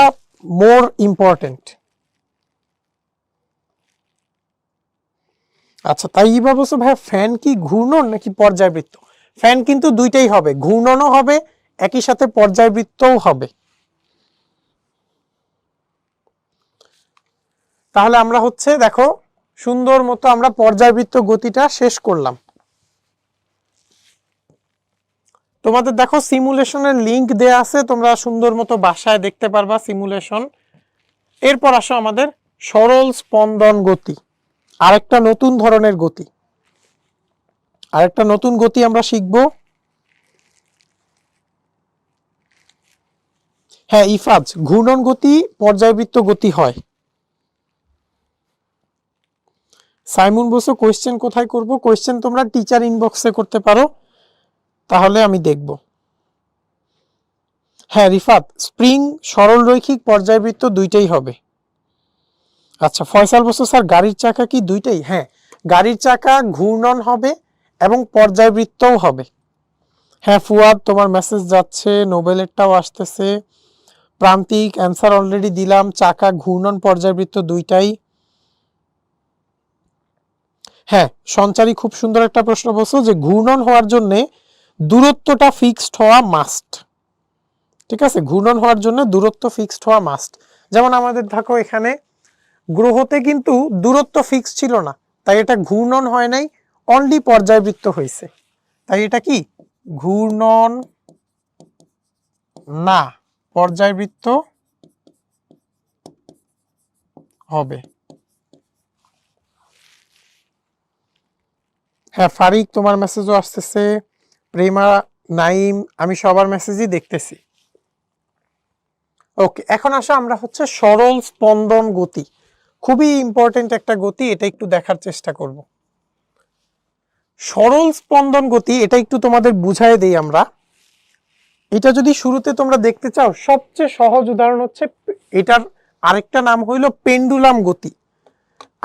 Speaker 1: মোর ইম্পর্টেন্ট। আচ্ছা, তাই ভাবছো ভাই ফ্যান কি ঘূর্ণন নাকি পর্যায়বৃত্ত? ফ্যান কিন্তু দুইটাই হবে, ঘূর্ণনও হবে একই সাথে পর্যায়বৃত্তও হবে। তাহলে আমরা হচ্ছে দেখো সুন্দর মতো আমরা পর্যায়বৃত্ত গতিটা শেষ করলাম। তোমাদের দেখো সিমুলেশনের লিংক দেয়া আছে, তোমরা সুন্দর মতো বাসায় দেখতে পারবা সিমুলেশন। এরপর আসো আমাদের সরল স্পন্দন গতি, আরেকটা নতুন ধরনের গতি, আরেকটা নতুন গতি আমরা শিখব। হ্যাঁ ইফাজ, ঘূর্ণন গতি পর্যায়বৃত্ত গতি হয়। সাইমন বসো কোয়েশ্চেন কোথায় করব? কোয়েশ্চেন তোমরা টিচার ইনবক্সে করতে পারো, তাহলে আমি দেখব। হ্যাঁ রিফাত, স্প্রিং সরল রৈখিক পর্যায়বৃত্ত দুইটাই হবে। আচ্ছা ফয়সাল বসো স্যার গাড়ির চাকা কি দুইটাই? হ্যাঁ, গাড়ির চাকা ঘূর্ণন হবে এবং পর্যায়বৃত্তও হবে। হ্যাঁ ফুয়াদ, তোমার মেসেজ যাচ্ছে, নোবেলেরটাও আসতেছে। প্রান্তিক অ্যান্সার অলরেডি দিলাম, চাকা ঘূর্ণন পর্যায়বৃত্ত দুইটাই। হ্যাঁ সঞ্চারী খুব সুন্দর একটা প্রশ্ন বলছো যে ঘূর্ণন হওয়ার জন্য দূরত্বটা ফিক্সড হওয়া মাস্ট। ঠিক আছে, ঘূর্ণন হওয়ার জন্য দূরত্ব ফিক্সড হওয়া মাস্ট। যেমন আমাদের দেখো এখানে গ্রহতে কিন্তু দূরত্ব ফিক্স ছিল না, তাই এটা ঘূর্ণন হয় নাই, অনলি পর্যায়বৃত্ত হয়েছে, তাই এটা কি ঘূর্ণন না, পর্যায়বৃত্ত হবে। হ্যাঁ ফারিক, তোমার মেসেজও আসতেছে, প্রেমা, নাইম, আমি সবার মেসেজই দেখতেছি। ওকে, এখন আসো আমরা হচ্ছে সরল স্পন্দন গতি, খুবই ইম্পর্টেন্ট একটা গতি, এটা একটু দেখার চেষ্টা করব। সরল স্পন্দন গতি এটা একটু তোমাদের বুঝাই দেই আমরা। এটা যদি শুরুতে তোমরা দেখতে চাও, সবচেয়ে সহজ উদাহরণ হচ্ছে এটার আরেকটা নাম হইল পেন্ডুলাম গতি।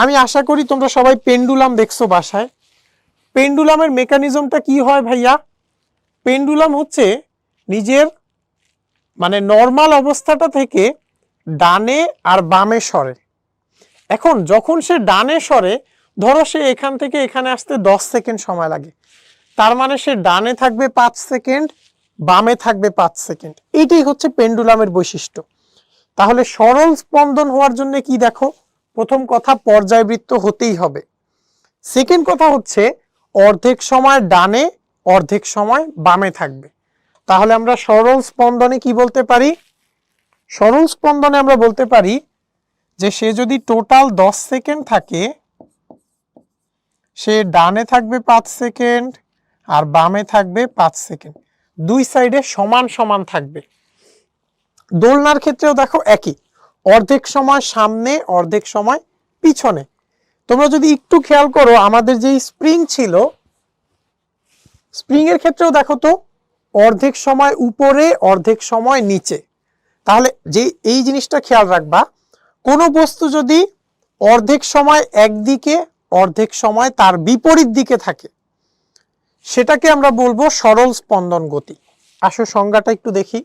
Speaker 1: আমি আশা করি তোমরা সবাই পেন্ডুলাম দেখছো বাসায়। পেন্ডুলামের মেকানিজমটা কি হয় ভাইয়া? পেন্ডুলাম হচ্ছে নিজের মানে নর্মাল অবস্থাটা থেকে ডানে আর বামে সরে। এখন যখন সে ডানে সরে, ধরো সে এখান থেকে এখানে আসতে 10 সেকেন্ড সময় লাগে, তার মানে সে ডানে থাকবে 5 সেকেন্ড, বামে থাকবে 5 সেকেন্ড। এটাই হচ্ছে পেন্ডুলামের বৈশিষ্ট্য। তাহলে সরল স্পন্দন হওয়ার জন্য কি দেখো, প্রথম কথা পর্যায়বৃত্ত হতেই হবে। সেকেন্ড কথা হচ্ছে অর্ধেক সময় ডানে, অর্ধেক সময় বামে থাকবে। তাহলে আমরা সরল স্পন্দনে কি বলতে পারি? সরল স্পন্দনে আমরা বলতে পারি যে সে যদি টোটাল 10 সেকেন্ড থাকে, সে ডানে থাকবে 5 সেকেন্ড আর বামে থাকবে 5 সেকেন্ড। দুই সাইডে সমান সমান থাকবে। দোলনার ক্ষেত্রেও দেখো একই, অর্ধেক সময় সামনে অর্ধেক সময় পিছনে। তোমরা যদি একটু খেয়াল করো আমাদের যেই স্প্রিং ছিল, স্প্রিং এর ক্ষেত্রেও দেখো তো অর্ধেক সময় উপরে অর্ধেক সময় নিচে। তাহলে যে এই জিনিসটা খেয়াল রাখবা, কোনো বস্তু যদি অর্ধেক সময় একদিকে অর্ধেক সময় তার বিপরীত দিকে থাকে সেটাকে আমরা বলবো সরল স্পন্দন গতি। আসো সংজ্ঞাটা একটু দেখি।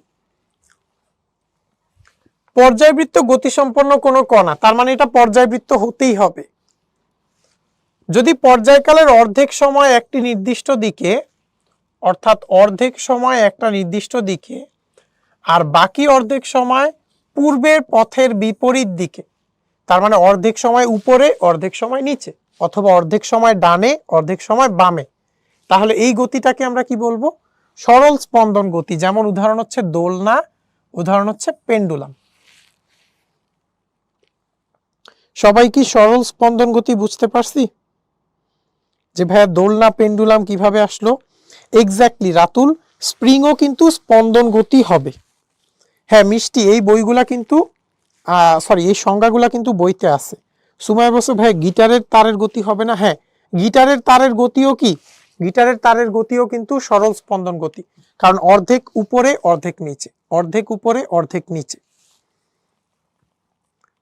Speaker 1: পর্যায়বৃত্ত গতিসম্পন্ন কোনো কণা, তার মানে এটা পর্যায়বৃত্ত হতেই হবে। যদি পর্যায়কালের অর্ধেক সময় একটি নির্দিষ্ট দিকে, অর্থাৎ অর্ধেক সময় একটা নির্দিষ্ট দিকে আর বাকি অর্ধেক সময় পূর্বের পথের বিপরীত দিকে, তার মানে অর্ধেক সময় উপরে অর্ধেক সময় নিচে, অথবা অর্ধেক সময় ডানে অর্ধেক সময় বামে, তাহলে এই গতিটাকে আমরা কি বলবো? সরল স্পন্দন গতি। যেমন উদাহরণ হচ্ছে দোলনা, উদাহরণ হচ্ছে পেন্ডুলাম। সবাই কি সরল স্পন্দন গতি বুঝতে পারছি? যে ভাইয়া দোলনা পেন্ডুলাম কিভাবে আসলো? এক্স্যাক্টলি রাতুল, স্প্রিংও কিন্তু স্পন্দন গতি হবে। হ্যাঁ মিষ্টি, এই বইগুলা কিন্তু সরি এই সংজ্ঞাগুলা কিন্তু বইতে আছে। সুমাইয়া বলছে ভাই গিটারের তারের গতি হবে না? হ্যাঁ, গিটারের তারের গতিও কি, গিটারের তারের গতিও কিন্তু সরল স্পন্দন গতি, কারণ অর্ধেক উপরে অর্ধেক নিচে, অর্ধেক উপরে অর্ধেক নিচে।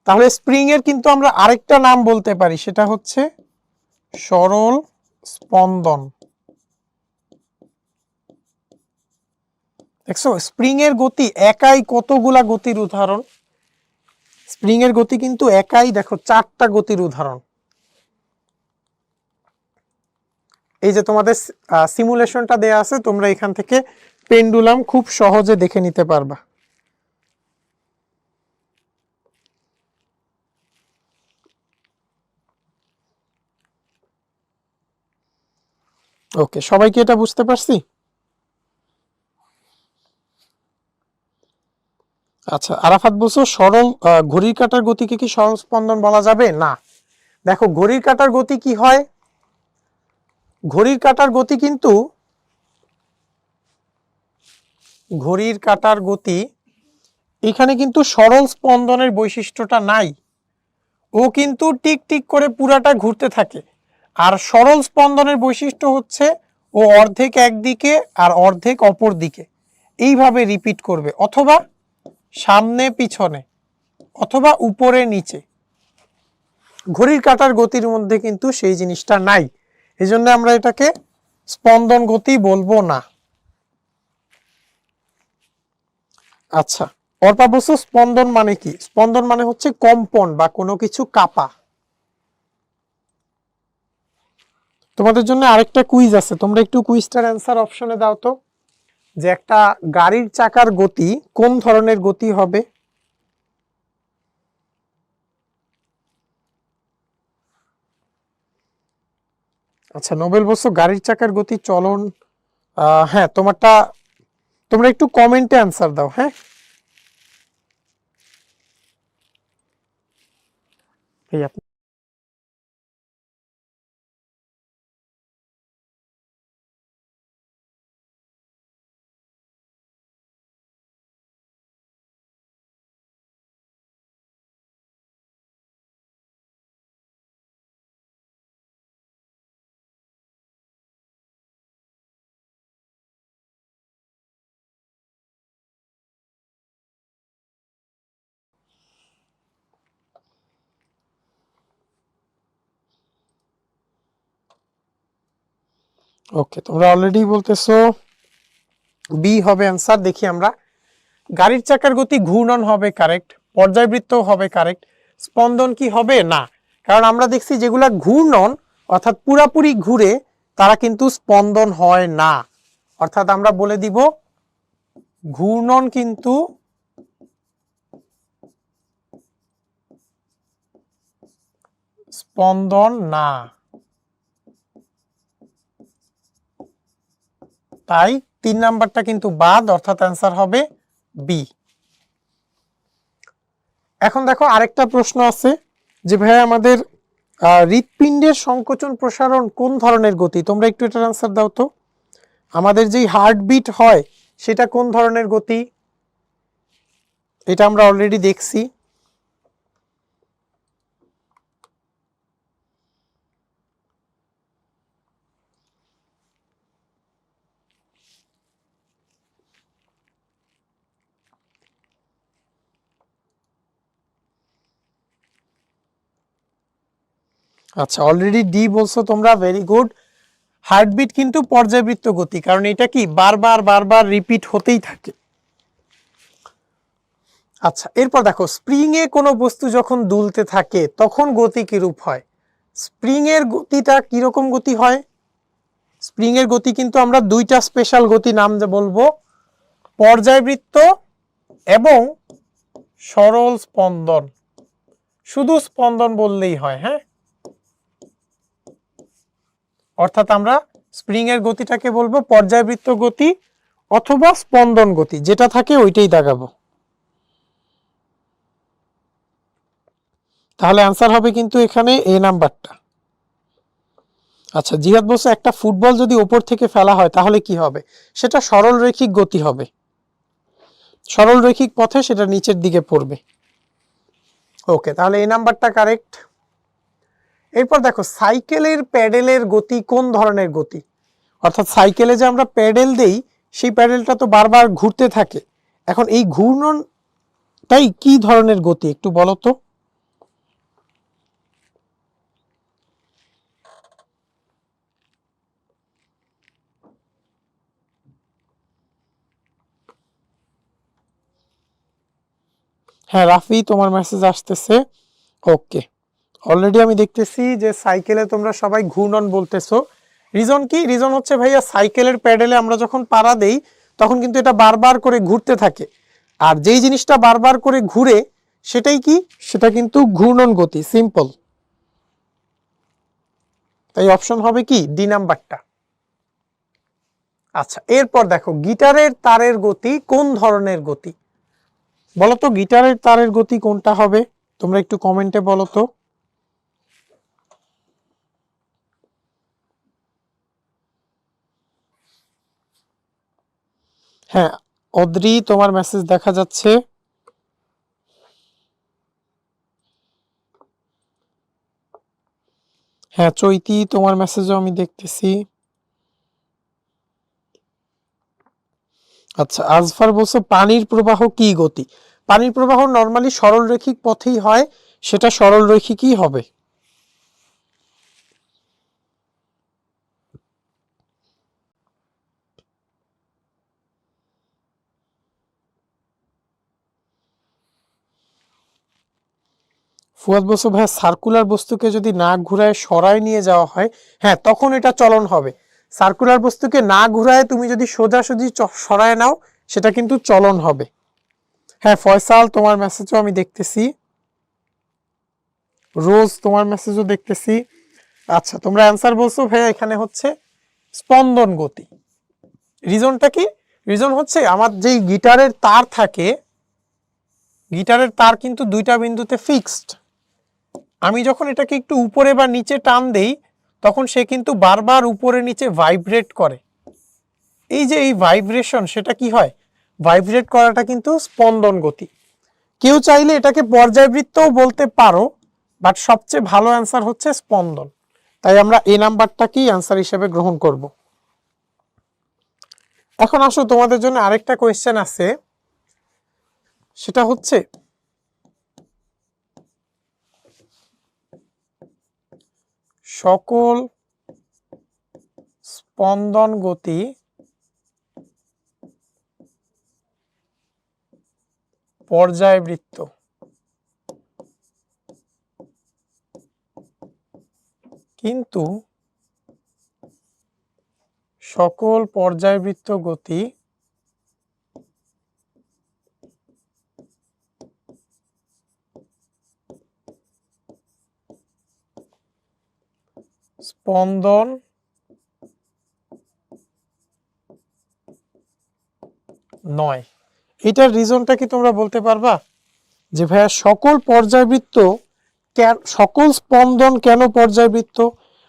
Speaker 1: তাহলে স্প্রিং এর কিন্তু আমরা আরেকটা নাম বলতে পারি, সেটা হচ্ছে সরল স্পন্দন। দেখছো স্প্রিং এর গতি একাই কতগুলা গতির উদাহরণ। স্প্রিং এর গতি কিন্তু একাই দেখো 4টা গতির উদাহরণ। এই যে তোমাদের সিমুলেশনটা দেয়া আছে, তোমরা এখান থেকে পেন্ডুলাম খুব সহজে দেখে নিতে পারবা। ওকে, সবাই কি এটা বুঝতে পারছি? আচ্ছা, আরাফাত বলছো সরল ঘড়ির কাঁটার গতিকে কি সরল স্পন্দন বলা যাবে? না। দেখো ঘড়ির কাঁটার গতি কি হয়, ঘড়ির কাঁটার গতি কিন্তু, ঘড়ির কাঁটার গতি এখানে কিন্তু সরল স্পন্দনের বৈশিষ্ট্যটা নাই। ও কিন্তু টিক টিক করে পুরাটা ঘুরতে থাকে। আর সরল স্পন্দনের বৈশিষ্ট্য হচ্ছে ও অর্ধেক একদিকে আর অর্ধেক অপর দিকে এইভাবে রিপিট করবে, অথবা সামনে পিছনে, অথবা উপরে নিচে। ঘড়ির কাঁটার গতির মধ্যে কিন্তু সেই জিনিসটা নাই, এই জন্য আমরা এটাকে স্পন্দন গতি বলবো না। আচ্ছা, অর্পা বলছো স্পন্দন মানে কি? স্পন্দন মানে হচ্ছে কম্পন বা কোনো কিছু কাঁপা। তোমাদের জন্য আরেকটা কুইজ আছে, তোমরা একটু কুইজটার অ্যান্সার অপশনে দাও তো, যে একটা গাড়ির চাকার গতি কোন ধরনের গতি হবে? আচ্ছা, নোবেল বলছো গাড়ির চাকার গতি চলন। হ্যাঁ তোমারটা, তোমরা একটু কমেন্টে অ্যান্সার দাও। হ্যাঁ ভাইয়া, ওকে তোমরা অলরেডি বলতেছো বি হবে অ্যান্সার। দেখি আমরা, গাড়ির চাকার গতি ঘূর্ণন হবে কারেক্ট, পর্যায়বৃত্ত হবে কারেক্ট, স্পন্দন কি হবে? না, কারণ আমরা দেখছি যেগুলা ঘূর্ণন অর্থাৎ পুরাপুরি ঘুরে তারা কিন্তু স্পন্দন হয় না। অর্থাৎ আমরা বলে দিব ঘূর্ণন কিন্তু স্পন্দন না, তাই 3 নাম্বারটা কিন্তু বাদ, অর্থাৎ অ্যান্সার হবে বি। এখন দেখো আরেকটা প্রশ্ন আছে যে ভাই আমাদের হৃৎপিণ্ডের সংকোচন প্রসারণ কোন ধরনের গতি? তোমরা একটু এটার অ্যান্সার দাও তো। আমাদের যেই হার্টবিট হয় সেটা কোন ধরনের গতি? এটা আমরা অলরেডি দেখছি। আচ্ছা, অলরেডি ডি বলছো তোমরা, ভেরি গুড। হার্টবিট কিন্তু পর্যায়বৃত্ত গতি, কারণ এটা কি বারবার বারবার রিপিট হতেই থাকে। আচ্ছা, এরপর দেখো, স্প্রিং এ কোনো বস্তু যখন দুলতে থাকে তখন গতি কিরূপ হয়? স্প্রিং এর গতিটা কিরকম গতি হয়? স্প্রিং এর গতি কিন্তু আমরা দুইটা স্পেশাল গতি নাম যে বলবো, পর্যায়বৃত্ত এবং সরল স্পন্দন। শুধু স্পন্দন বললেই হয়, হ্যাঁ। অর্থাৎ আমরা স্প্রিং এর গতিটাকে বলবো পর্যায়বৃত্ত গতি অথবা স্পন্দন গতি, যেটা থাকে ওইটাই দাগাবো। তাহলে অ্যান্সার হবে কিন্তু এখানে এ নাম্বারটা। আচ্ছা, জিহাদ বলছে একটা ফুটবল যদি উপর থেকে ফেলা হয় তাহলে কি হবে? সেটা সরল রৈখিক গতি হবে, সরল রৈখিক পথে সেটা নিচের দিকে পড়বে। ওকে, তাহলে এই নাম্বারটা কারেক্ট। এরপর দেখো, সাইকেলের প্যাডেলের গতি কোন ধরনের গতি? অর্থাৎ সাইকেলে যে আমরা প্যাডেল দেই, সেই প্যাডেলটা তো বারবার ঘুরতে থাকে। এখন এই ঘূর্ণনটাই কি ধরনের গতি একটু বলো তো? হ্যাঁ রাফি, তোমার মেসেজ আসতেছে। ওকে, অলরেডি আমি দেখতেছি যে সাইকেলে তোমরা সবাই ঘূর্ণন বলতেছো। রিজন কি? রিজন হচ্ছে ভাইয়া, সাইকেলের প্যাডেলে আমরা যখন পাড়া দেই তখন কিন্তু এটা বারবার করে ঘুরতে থাকে, আর যেই জিনিসটা বারবার করে ঘুরে সেটাই কি, সেটা কিন্তু ঘূর্ণন গতি, সিম্পল। তাই অপশন হবে কি ডি নাম্বারটা। আচ্ছা, এরপর দেখো, গিটারের তারের গতি কোন ধরনের গতি? বলো তো, গিটারের তারের গতি কোনটা হবে? তোমরা একটু কমেন্টে বলো তো। হ্যাঁ অদ্রি, তোমার মেসেজ দেখা যাচ্ছে। হ্যাঁ চৈতি, তোমার মেসেজও আমি দেখতেছি। আচ্ছা, আজফার বলছো পানির প্রবাহ কি গতি? পানির প্রবাহ নরমালি সরল রৈখিক পথেই হয়, সেটা সরল রৈখিকই হবে। ফুয়াদ বলছো ভাই, সার্কুলার বস্তুকে যদি না ঘুরায় সরায় নিয়ে যাওয়া হয়, হ্যাঁ তখন এটা চলন হবে। সার্কুলার বস্তুকে না ঘুরায় তুমি যদি সোজাসুজি সরায় নাও, সেটা কিন্তু চলন হবে। হ্যাঁ ফয়সাল, তোমার মেসেজও আমি দেখতেছি। রোজ, তোমার মেসেজও দেখতেছি। আচ্ছা, তোমরা অ্যান্সার বলছো ভাইয়া এখানে হচ্ছে স্পন্দন গতি। রিজনটা কি? রিজন হচ্ছে আমার যেই গিটারের তার থাকে, গিটারের তার কিন্তু দুইটা বিন্দুতে ফিক্সড। আমি যখন এটাকে একটু উপরে বা নিচে টান দেই, তখন সে কিন্তু বারবার উপরে নিচে ভাইব্রেট করে। এই যে এই ভাইব্রেশন, সেটা কি হয়? ভাইব্রেট করাটা কিন্তু স্পন্দন গতি। কেউ চাইলে এটাকে পর্যায়বৃত্তও বলতে পারো, বাট সবচেয়ে ভালো অ্যান্সার হচ্ছে স্পন্দন। তাই আমরা এই নাম্বারটাকেই অ্যান্সার হিসেবে গ্রহণ করব। এখন আসো, তোমাদের জন্য আরেকটা কোয়েশ্চেন আছে, সেটা হচ্ছে সকল স্পন্দন গতি পর্যায়বৃত্ত। কিন্তু সকল পর্যায়বৃত্ত গতি স্পন্দন নয়। এটার রিজনটা কি তোমরা বলতে পারবা? যে ভাইয়া সকল পর্যায়বৃত্ত, সকল স্পন্দন কেন পর্যায়বৃত্ত,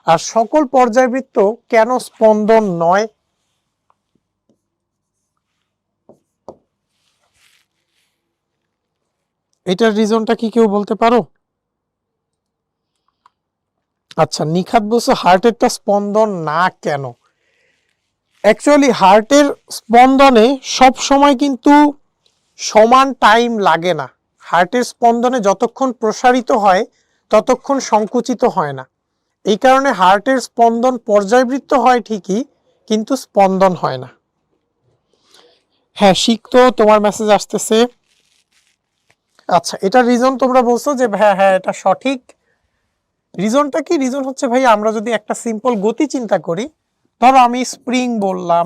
Speaker 1: আর সকল পর্যায়বৃত্ত কেন স্পন্দন নয়? এটার রিজনটা কি কেউ বলতে পারো? আচ্ছা, নিখাত বলছো হার্টেরটা স্পন্দন না কেন। অ্যাকচুয়ালি হার্টের স্পন্দনে সব সময় কিন্তু সমান টাইম লাগে না। হার্টের স্পন্দনে যতক্ষণ প্রসারিত হয় ততক্ষণ সংকুচিত হয় না। এই কারণে হার্টের স্পন্দন পর্যায়বৃত্ত হয় ঠিকই, কিন্তু স্পন্দন হয় না। হ্যাঁ শিখতো, তোমার মেসেজ আসতেছে। আচ্ছা, এটা রিজন তোমরা বলছো যে হ্যাঁ হ্যাঁ এটা সঠিক। রিজনটা কি? রিজন হচ্ছে ভাই আমরা যদি একটা সিম্পল গতি চিন্তা করি, ধরো আমি স্প্রিং বললাম,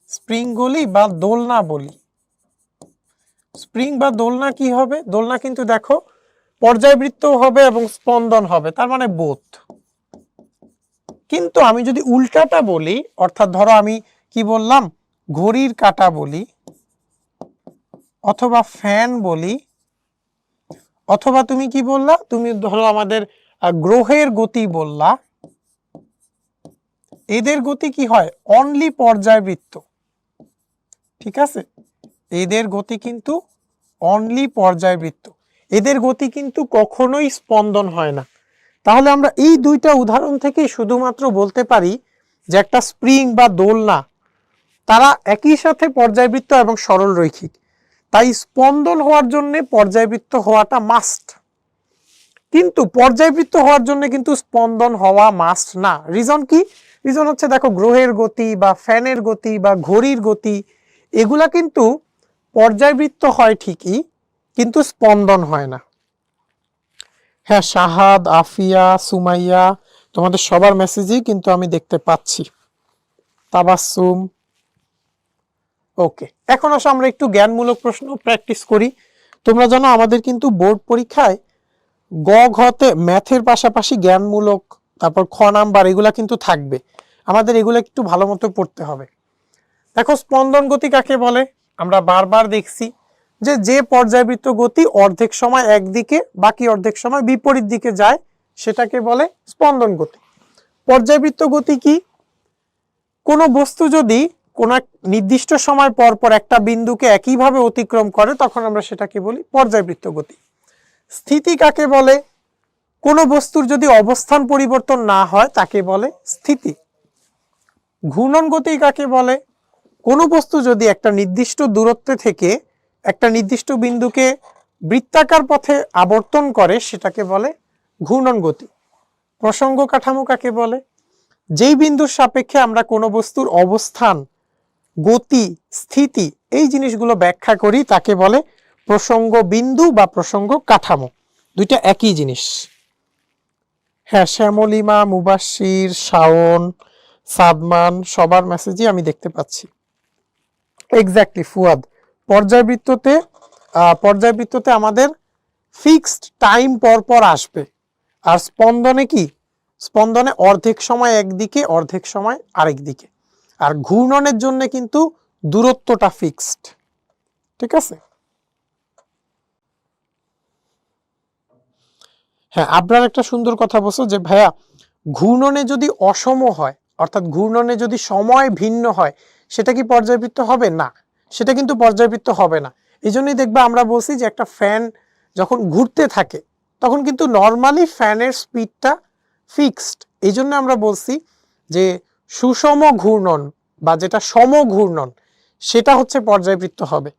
Speaker 1: স্প্রিং বলি বা দোলনা বলি। স্প্রিং বা দোলনা কি হবে? দোলনা কিন্তু দেখো পর্যায়বৃত্ত হবে এবং স্পন্দন হবে, তার মানে বোথ। কিন্তু আমি যদি উল্টাটা বলি, অর্থাৎ ধরো আমি কি বললাম, ঘড়ির কাঁটা বলি, অথবা ফ্যান বলি, অথবা তুমি কি বললা, তুমি ধরো আমাদের গ্রহের গতি বললা, এদের গতি কি হয়? অনলি পর্যায়বৃত্ত। ঠিক আছে, এদের গতি কিন্তু অনলি পর্যায়বৃত্ত, এদের গতি কিন্তু কখনোই স্পন্দন হয় না। তাহলে আমরা এই দুইটা উদাহরণ থেকে শুধুমাত্র বলতে পারি যে একটা স্প্রিং বা দোলনা তারা একই সাথে পর্যায়বৃত্ত এবং সরল রৈখিক, তাই স্পন্দন হওয়ার জন্য পর্যায়বৃত্ত হওয়াটা মাস্ট। কিন্তু পর্যায়বৃত্ত হওয়ার জন্য কিন্তু স্পন্দন হওয়া মাস্ট না। রিজন কি? রিজন হচ্ছে দেখো গ্রহের গতি বা ফ্যানের গতি বা ঘড়ির গতি এগুলা কিন্তু পর্যায়বৃত্ত হয় ঠিকই, কিন্তু স্পন্দন হয় না। হ্যাঁ শাহাদ, আফিয়া, সুমাইয়া, তোমাদের সবার মেসেজই কিন্তু আমি দেখতে পাচ্ছি। তাবাসসুম, ওকে। এখন আসো আমরা একটু জ্ঞানমূলক প্রশ্ন প্র্যাকটিস করি। তোমরা জানো আমাদের কিন্তু বোর্ড পরীক্ষায় গ ঘতে ম্যাথের পাশাপাশি জ্ঞানমূলক, তারপর খ নাম্বার এগুলা কিন্তু থাকবে। আমাদের এগুলো একটু ভালো মতো পড়তে হবে। দেখো স্পন্দন গতি কাকে বলে? আমরা বারবার দেখছি যে যে পর্যায়বৃত্ত গতি অর্ধেক সময় একদিকে বাকি অর্ধেক সময় বিপরীত দিকে যায় সেটাকে বলে স্পন্দন গতি। পর্যায়বৃত্ত গতি কি? কোনো বস্তু যদি কোন এক নির্দিষ্ট সময় পর পর একটা বিন্দুকে একইভাবে অতিক্রম করে তখন আমরা সেটাকে বলি পর্যায়বৃত্ত গতি। স্থিতি কাকে বলে? কোনো বস্তুর যদি অবস্থান পরিবর্তন না হয় তাকে বলে স্থিতি। ঘূর্ণন গতি কাকে বলে? কোনো বস্তু যদি একটা নির্দিষ্ট দূরত্বে থেকে একটা নির্দিষ্ট বিন্দুকে বৃত্তাকার পথে আবর্তন করে সেটাকে বলে ঘূর্ণন গতি। প্রসঙ্গ কাঠামো কাকে বলে? যেই বিন্দুর সাপেক্ষে আমরা কোনো বস্তুর অবস্থান, গতি, স্থিতি এই জিনিসগুলো ব্যাখ্যা করি তাকে বলে প্রসঙ্গ বিন্দু বা প্রসঙ্গ কাঠামো। দুইটা একই জিনিস। হ্যাঁ শ্যামলিমা, মুবাশির, শাওন, সাদমান সবার মেসেজই আমি দেখতে পাচ্ছি। এক্স্যাক্টলি ফুয়াদ, পর্যায়বৃত্ততে আমাদের ফিক্সড টাইম পর পর আসবে। আর স্পন্দনে কি? স্পন্দনে অর্ধেক সময় একদিকে অর্ধেক সময় আরেক দিকে। আর ঘূর্ণনের জন্য কিন্তু দূরত্বটা ফিক্সড। ঠিক আছে। হ্যাঁ আবরার একটা সুন্দর কথা বলছো যে ভাইয়া ঘূর্ণনে যদি অসম হয়, অর্থাৎ ঘূর্ণনে যদি সময় ভিন্ন হয় সেটা কি পর্যায়বৃত্ত হবে? না, সেটা কিন্তু পর্যায়বৃত্ত হবে না। এই জন্যই দেখবে আমরা বলছি যে একটা ফ্যান যখন ঘুরতে থাকে তখন কিন্তু নর্মালি ফ্যানের স্পিডটা ফিক্সড। এই জন্য আমরা বলছি যে সুষম ঘূর্ণন বা যেটা সম ঘূর্ণন সেটা হচ্ছে পর্যায়বৃত্ত হবে।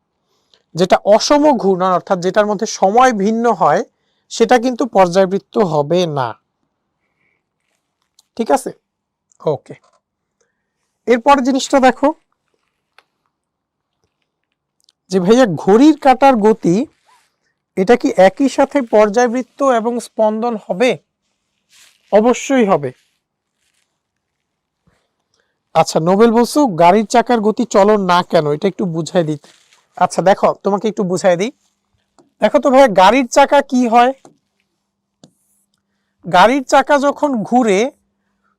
Speaker 1: যেটা অসম ঘূর্ণন অর্থাৎ যেটার মধ্যে সময় ভিন্ন হয় সেটা কিন্তু পর্যায়বৃত্ত হবে না। ঠিক আছে, ওকে। এরপর জিনিসটা দেখো যে ভাইয়া ঘড়ির কাঁটার গতি এটা কি একই সাথে পর্যায়বৃত্ত এবং স্পন্দন হবে? অবশ্যই হবে। আচ্ছা নোবেল বলছো গাড়ির চাকার গতি চলন না কেন, এটা একটু বুঝাই দিতে। আচ্ছা দেখো তোমাকে একটু বুঝাই দিই। দেখো তো ভাইয়া গাড়ির চাকা কি হয়? গাড়ির চাকা যখন ঘুরে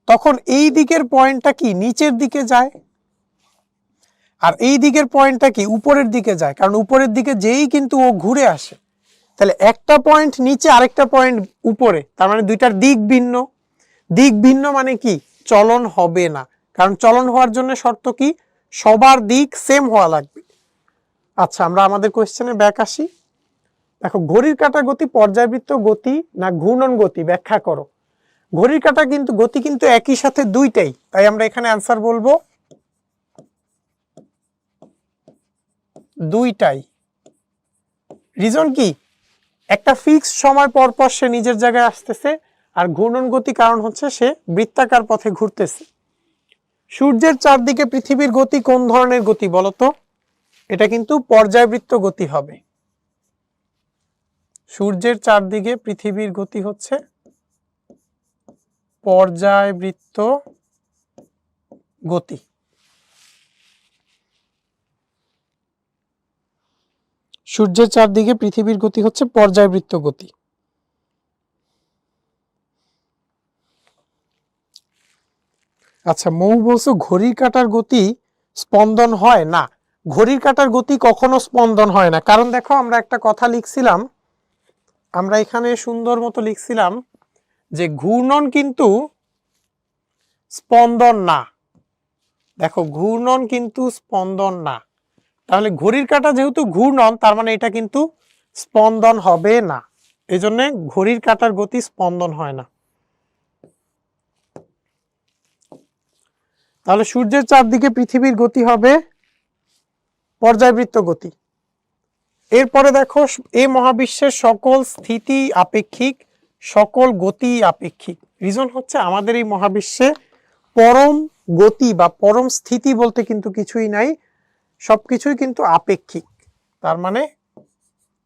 Speaker 1: তখন এই দিকের পয়েন্টটা কি নিচের দিকে যায়, আর এই দিকের পয়েন্টটা কি উপরের দিকে যায়, কারণ উপরের দিকে যেই কিন্তু ও ঘুরে আসে। তাহলে একটা পয়েন্ট নিচে আরেকটা পয়েন্ট উপরে, তার মানে দুইটার দিক ভিন্ন। দিক ভিন্ন মানে কি? চলন হবে না, কারণ চলন হওয়ার জন্য শর্ত কি? সবার দিক সেম হওয়া লাগবে। আচ্ছা, আমরা আমাদের কোয়েশ্চেনে ব্যাক আসি। দেখো, ঘড়ির কাঁটার গতি পর্যায়বৃত্ত গতি না ঘূর্ণন গতি ব্যাখ্যা করো। ঘড়ির কাঁটা কিন্তু গতি কিন্তু একই সাথে দুইটাই, তাই আমরা এখানে অ্যান্সার বলবো দুইটাই। রিজন কি? একটা ফিক্স সময় পর পর সে নিজের জায়গায় আসতেছে, আর ঘূর্ণন গতি কারণ হচ্ছে সে বৃত্তাকার পথে ঘুরতেছে। সূর্যের চারদিকে পৃথিবীর গতি কোন ধরনের গতি বলতো? এটা কিন্তু পর্যায়বৃত্ত গতি হবে। সূর্যের চারদিকে পৃথিবীর গতি হচ্ছে পর্যায়বৃত্ত গতি। সূর্যের চারদিকে পৃথিবীর গতি হচ্ছে পর্যায়বৃত্ত গতি। আচ্ছা, মৌ বলছো ঘড়ির কাঁটার গতি স্পন্দন হয় না। ঘড়ির কাঁটার গতি কখনো স্পন্দন হয় না, কারণ দেখো আমরা একটা কথা লিখছিলাম, আমরা এখানে সুন্দর মতো লিখছিলাম যে ঘূর্ণন কিন্তু স্পন্দন না। দেখো, ঘূর্ণন কিন্তু স্পন্দন না, তাহলে ঘড়ির কাঁটা যেহেতু ঘূর্ণন, তার মানে এটা কিন্তু স্পন্দন হবে না। এই জন্য ঘড়ির কাঁটার গতি স্পন্দন হয় না। তাহলে সূর্যের চারদিকে পৃথিবীর গতি হবে পর্যায়বৃত্ত গতি। এরপরে দেখো, এই মহাবিশ্বের সকল স্থিতি আপেক্ষিক, সকল গতি আপেক্ষিক। রিজন হচ্ছে আমাদের এই মহাবিশ্বে পরম গতি বা পরম স্থিতি বলতে কিন্তু কিছুই নাই, সবকিছুই কিন্তু আপেক্ষিক। তার মানে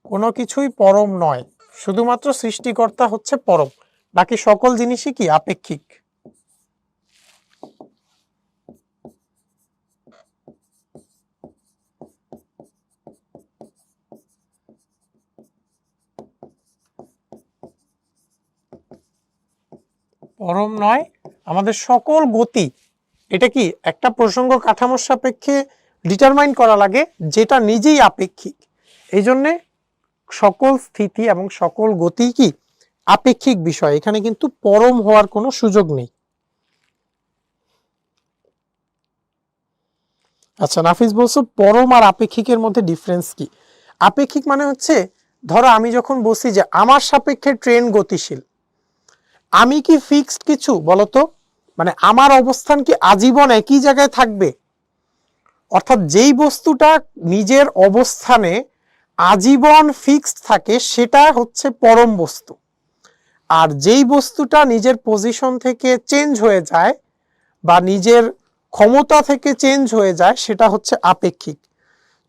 Speaker 1: কোনো কিছুই পরম নয়, শুধুমাত্র সৃষ্টিকর্তা হচ্ছে পরম, বাকি সকল জিনিসই কি আপেক্ষিক। পরম নয়, আমাদের সকল গতি, এটা কি একটা প্রসঙ্গ কাঠামোর সাপেক্ষে ডিটারমাইন করা লাগে, যেটা নিজেই আপেক্ষিক। এই জন্যে সকল স্থিতি এবং সকল গতি কি আপেক্ষিক বিষয়, এখানে কিন্তু পরম হওয়ার কোনো সুযোগ নেই। আচ্ছা, নাফিস বলছো পরম আর আপেক্ষিকের মধ্যে ডিফারেন্স কি? আপেক্ষিক মানে হচ্ছে, ধরো আমি যখন বলছি যে আমার সাপেক্ষে ট্রেন গতিশীল, আমি কি ফিক্সড কিছু বলতো? মানে আমার অবস্থান কি আজীবন একই জায়গায় থাকবে? অর্থাৎ যেই বস্তুটা নিজের অবস্থানে আজীবন ফিক্সড থাকে সেটা হচ্ছে পরম বস্তু, আর যেই বস্তুটা নিজের পজিশন থেকে চেঞ্জ হয়ে যায় বা নিজের ক্ষমতা থেকে চেঞ্জ হয়ে যায় সেটা হচ্ছে আপেক্ষিক।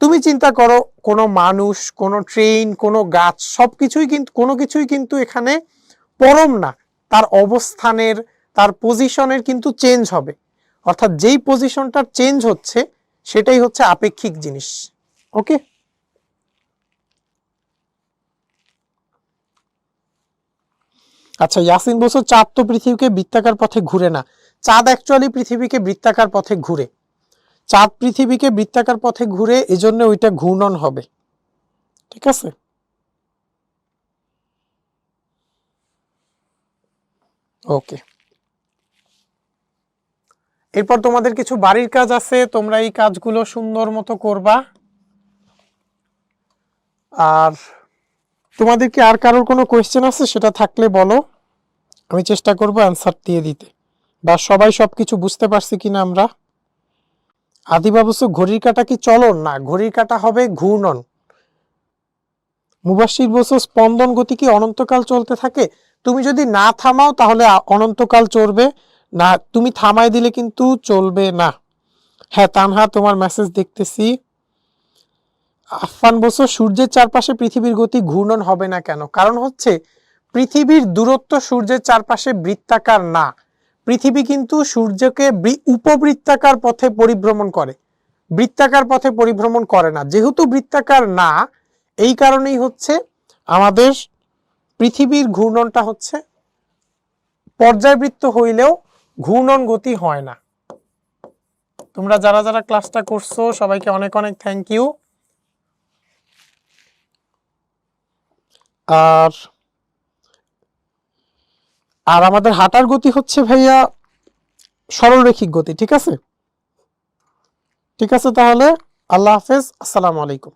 Speaker 1: তুমি চিন্তা করো, কোনো মানুষ, কোনো ট্রেন, কোনো গাছ, সবকিছুই কিন্তু, কোনো কিছুই কিন্তু এখানে পরম না, তার অবস্থানের, তার পজিশনের কিন্তু চেঞ্জ হবে। অর্থাৎ যেই পজিশনটার চেঞ্জ হচ্ছে সেটাই হচ্ছে আপেক্ষিক জিনিস। ওকে, আচ্ছা, ইয়াসিন বলছো চাঁদ তো পৃথিবীকে বৃত্তাকার পথে ঘুরে না। চাঁদ অ্যাকচুয়ালি পৃথিবীকে বৃত্তাকার পথে ঘুরে, চাঁদ পৃথিবীকে বৃত্তাকার পথে ঘুরে, এজন্য ওইটা ঘূর্ণন হবে। ঠিক আছে, ওকে। এরপর তোমাদের কিছু বাড়ির কাজ আছে, তোমরা এই কাজগুলো সুন্দর মতো করবা। আর তোমাদের কি আর কারোর কোনো কোয়েশ্চেন আছে? সেটা থাকলে বলো, আমি চেষ্টা করবো অ্যান্সার দিয়ে দিতে, বা সবাই সবকিছু বুঝতে পারছি কিনা আমরা। আদিবা বলছো ঘড়ির কাঁটা কি চলন? না, ঘড়ির কাঁটা হবে ঘূর্ণন। মুবাশশির বলছো স্পন্দন গতি কি অনন্তকাল চলতে থাকে? তুমি যদি না থামাও তাহলে অনন্তকাল চলবে না, তুমি থামাই দিলে কিন্তু চলবে না। হ্যাঁ তানহা, তোমার মেসেজ দেখতেছি। আফফান বলছো সূর্যের চারপাশে পৃথিবীর গতি ঘূর্ণন হবে না কেন? কারণ হচ্ছে পৃথিবীর দূরত্ব সূর্যের চারপাশে বৃত্তাকার না, পৃথিবী কিন্তু সূর্যকে উপবৃত্তাকার পথে পরিভ্রমণ করে, বৃত্তাকার পথে পরিভ্রমণ করে না। যেহেতু বৃত্তাকার না, এই কারণেই হচ্ছে আমাদের পৃথিবীর ঘূর্ণনটা হচ্ছে পর্যায়বৃত্ত হইলেও ঘূর্ণন গতি হয় না। তোমরা যারা যারা ক্লাসটা করছো সবাইকে অনেক অনেক থ্যাংক ইউ। আর আর আমাদের হাঁটার গতি হচ্ছে ভাইয়া সরলরেখিক গতি। ঠিক আছে, ঠিক আছে, তাহলে আল্লাহ হাফেজ, আসসালামু আলাইকুম।